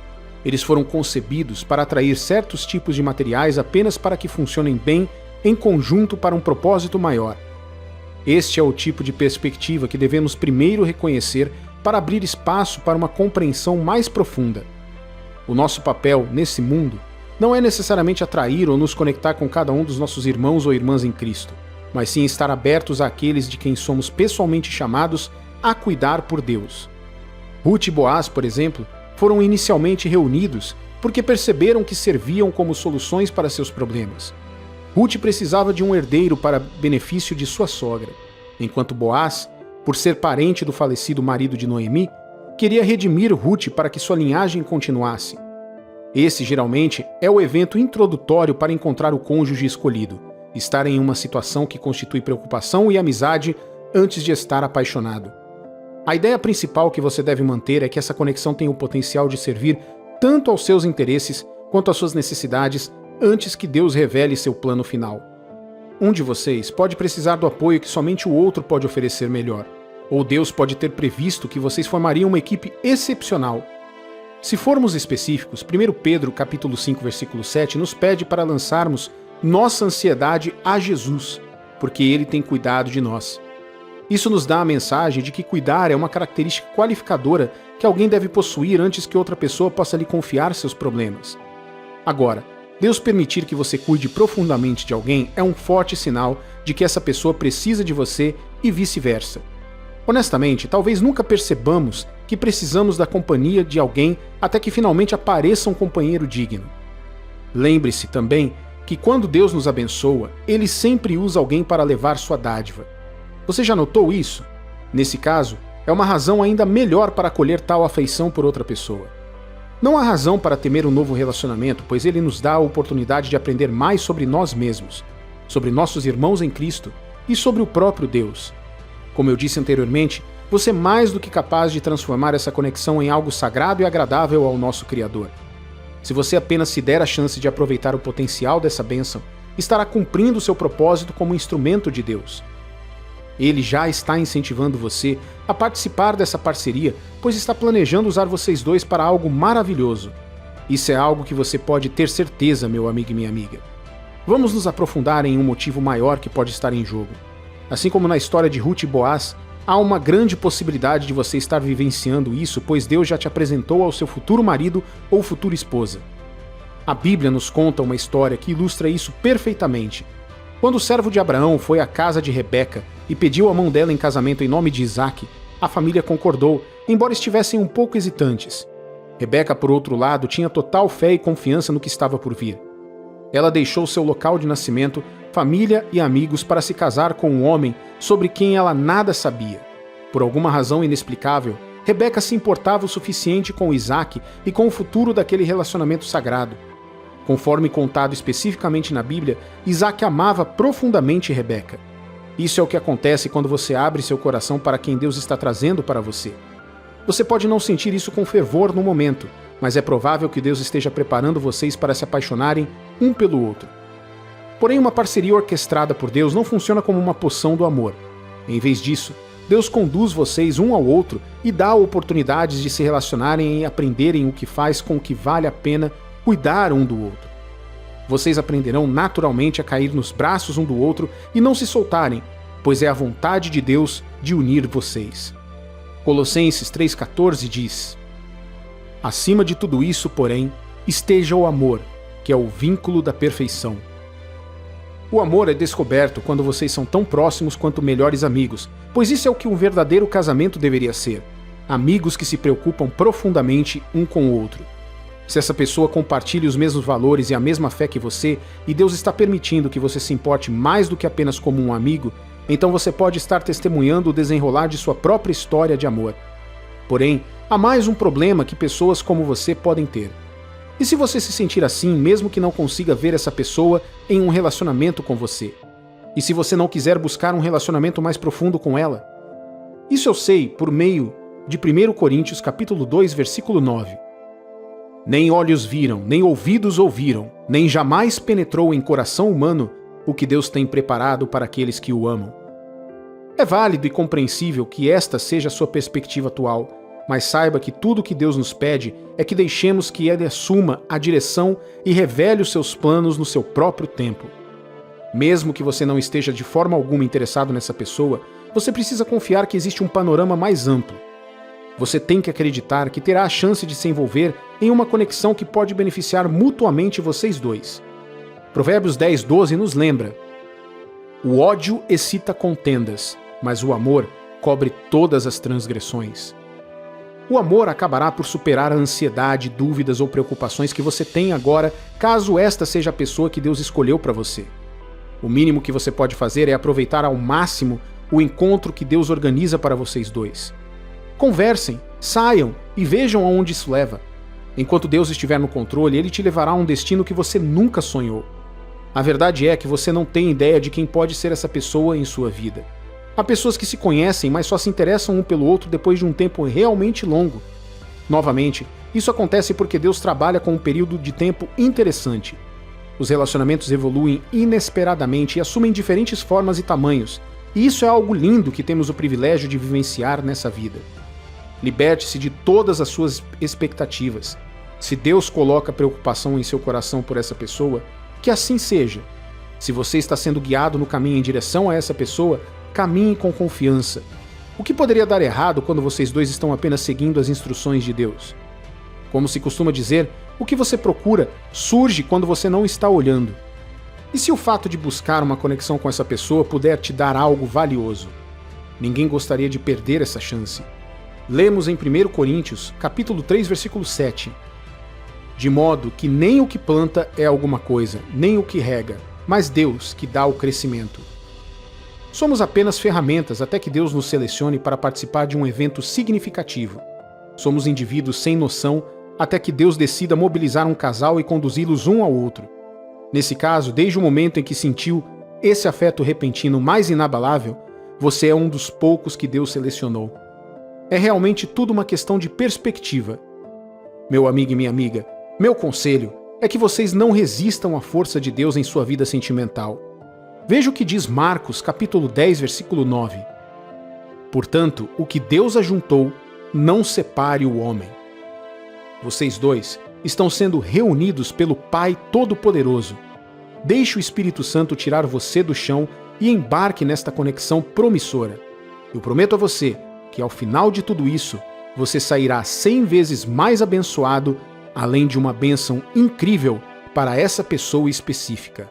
Eles foram concebidos para atrair certos tipos de materiais apenas para que funcionem bem em conjunto para um propósito maior. Este é o tipo de perspectiva que devemos primeiro reconhecer para abrir espaço para uma compreensão mais profunda. O nosso papel nesse mundo não é necessariamente atrair ou nos conectar com cada um dos nossos irmãos ou irmãs em Cristo, mas sim estar abertos àqueles de quem somos pessoalmente chamados a cuidar por Deus. Ruth e Boaz, por exemplo, foram inicialmente reunidos porque perceberam que serviam como soluções para seus problemas. Ruth precisava de um herdeiro para benefício de sua sogra, enquanto Boaz, por ser parente do falecido marido de Noemi, queria redimir Ruth para que sua linhagem continuasse. Esse, geralmente, é o evento introdutório para encontrar o cônjuge escolhido, estar em uma situação que constitui preocupação e amizade antes de estar apaixonado. A ideia principal que você deve manter é que essa conexão tem o potencial de servir tanto aos seus interesses quanto às suas necessidades antes que Deus revele seu plano final. Um de vocês pode precisar do apoio que somente o outro pode oferecer melhor, ou Deus pode ter previsto que vocês formariam uma equipe excepcional. Se formos específicos, 1 Pedro capítulo 5, versículo 7 nos pede para lançarmos nossa ansiedade a Jesus, porque Ele tem cuidado de nós. Isso nos dá a mensagem de que cuidar é uma característica qualificadora que alguém deve possuir antes que outra pessoa possa lhe confiar seus problemas. Agora, Deus permitir que você cuide profundamente de alguém é um forte sinal de que essa pessoa precisa de você e vice-versa. Honestamente, talvez nunca percebamos que precisamos da companhia de alguém até que finalmente apareça um companheiro digno. Lembre-se também que quando Deus nos abençoa, Ele sempre usa alguém para levar sua dádiva. Você já notou isso? Nesse caso, é uma razão ainda melhor para acolher tal afeição por outra pessoa. Não há razão para temer um novo relacionamento, pois ele nos dá a oportunidade de aprender mais sobre nós mesmos, sobre nossos irmãos em Cristo e sobre o próprio Deus. Como eu disse anteriormente, você é mais do que capaz de transformar essa conexão em algo sagrado e agradável ao nosso Criador. Se você apenas se der a chance de aproveitar o potencial dessa bênção, estará cumprindo seu propósito como instrumento de Deus. Ele já está incentivando você a participar dessa parceria, pois está planejando usar vocês dois para algo maravilhoso. Isso é algo que você pode ter certeza, meu amigo e minha amiga. Vamos nos aprofundar em um motivo maior que pode estar em jogo. Assim como na história de Ruth e Boaz, há uma grande possibilidade de você estar vivenciando isso, pois Deus já te apresentou ao seu futuro marido ou futura esposa. A Bíblia nos conta uma história que ilustra isso perfeitamente. Quando o servo de Abraão foi à casa de Rebeca e pediu a mão dela em casamento em nome de Isaque, a família concordou, embora estivessem um pouco hesitantes. Rebeca, por outro lado, tinha total fé e confiança no que estava por vir. Ela deixou seu local de nascimento, família e amigos para se casar com um homem sobre quem ela nada sabia. Por alguma razão inexplicável, Rebeca se importava o suficiente com Isaque e com o futuro daquele relacionamento sagrado. Conforme contado especificamente na Bíblia, Isaque amava profundamente Rebeca. Isso é o que acontece quando você abre seu coração para quem Deus está trazendo para você. Você pode não sentir isso com fervor no momento, mas é provável que Deus esteja preparando vocês para se apaixonarem um pelo outro. Porém, uma parceria orquestrada por Deus não funciona como uma poção do amor. Em vez disso, Deus conduz vocês um ao outro e dá oportunidades de se relacionarem e aprenderem o que faz com que vale a pena cuidar um do outro. Vocês aprenderão naturalmente a cair nos braços um do outro e não se soltarem, pois é a vontade de Deus de unir vocês. Colossenses 3,14 diz: acima de tudo isso, porém, esteja o amor, que é o vínculo da perfeição. O amor é descoberto quando vocês são tão próximos quanto melhores amigos, pois isso é o que um verdadeiro casamento deveria ser. Amigos que se preocupam profundamente um com o outro. Se essa pessoa compartilha os mesmos valores e a mesma fé que você, e Deus está permitindo que você se importe mais do que apenas como um amigo, então você pode estar testemunhando o desenrolar de sua própria história de amor. Porém, há mais um problema que pessoas como você podem ter. E se você se sentir assim, mesmo que não consiga ver essa pessoa em um relacionamento com você? E se você não quiser buscar um relacionamento mais profundo com ela? Isso eu sei por meio de 1 Coríntios capítulo 2, versículo 9. Nem olhos viram, nem ouvidos ouviram, nem jamais penetrou em coração humano o que Deus tem preparado para aqueles que o amam. É válido e compreensível que esta seja a sua perspectiva atual, mas saiba que tudo o que Deus nos pede é que deixemos que Ele assuma a direção e revele os seus planos no seu próprio tempo. Mesmo que você não esteja de forma alguma interessado nessa pessoa, você precisa confiar que existe um panorama mais amplo. Você tem que acreditar que terá a chance de se envolver em uma conexão que pode beneficiar mutuamente vocês dois. Provérbios 10:12 nos lembra: o ódio excita contendas, mas o amor cobre todas as transgressões. O amor acabará por superar a ansiedade, dúvidas ou preocupações que você tem agora, caso esta seja a pessoa que Deus escolheu para você. O mínimo que você pode fazer é aproveitar ao máximo o encontro que Deus organiza para vocês dois. Conversem, saiam e vejam aonde isso leva. Enquanto Deus estiver no controle, Ele te levará a um destino que você nunca sonhou. A verdade é que você não tem ideia de quem pode ser essa pessoa em sua vida. Há pessoas que se conhecem, mas só se interessam um pelo outro depois de um tempo realmente longo. Novamente, isso acontece porque Deus trabalha com um período de tempo interessante. Os relacionamentos evoluem inesperadamente e assumem diferentes formas e tamanhos, e isso é algo lindo que temos o privilégio de vivenciar nessa vida. Liberte-se de todas as suas expectativas. Se Deus coloca preocupação em seu coração por essa pessoa, que assim seja. Se você está sendo guiado no caminho em direção a essa pessoa, caminhe com confiança. O que poderia dar errado quando vocês dois estão apenas seguindo as instruções de Deus? Como se costuma dizer, o que você procura surge quando você não está olhando. E se o fato de buscar uma conexão com essa pessoa puder te dar algo valioso? Ninguém gostaria de perder essa chance. Lemos em 1 Coríntios, capítulo 3, versículo 7. De modo que nem o que planta é alguma coisa, nem o que rega, mas Deus que dá o crescimento. Somos apenas ferramentas até que Deus nos selecione para participar de um evento significativo. Somos indivíduos sem noção até que Deus decida mobilizar um casal e conduzi-los um ao outro. Nesse caso, desde o momento em que sentiu esse afeto repentino mais inabalável, você é um dos poucos que Deus selecionou. É realmente tudo uma questão de perspectiva. Meu amigo e minha amiga, meu conselho é que vocês não resistam à força de Deus em sua vida sentimental. Veja o que diz Marcos, capítulo 10, versículo 9. Portanto, o que Deus ajuntou, não separe o homem. Vocês dois estão sendo reunidos pelo Pai Todo-Poderoso. Deixe o Espírito Santo tirar você do chão e embarque nesta conexão promissora. Eu prometo a você que ao final de tudo isso, você sairá 100 vezes mais abençoado, além de uma bênção incrível para essa pessoa específica.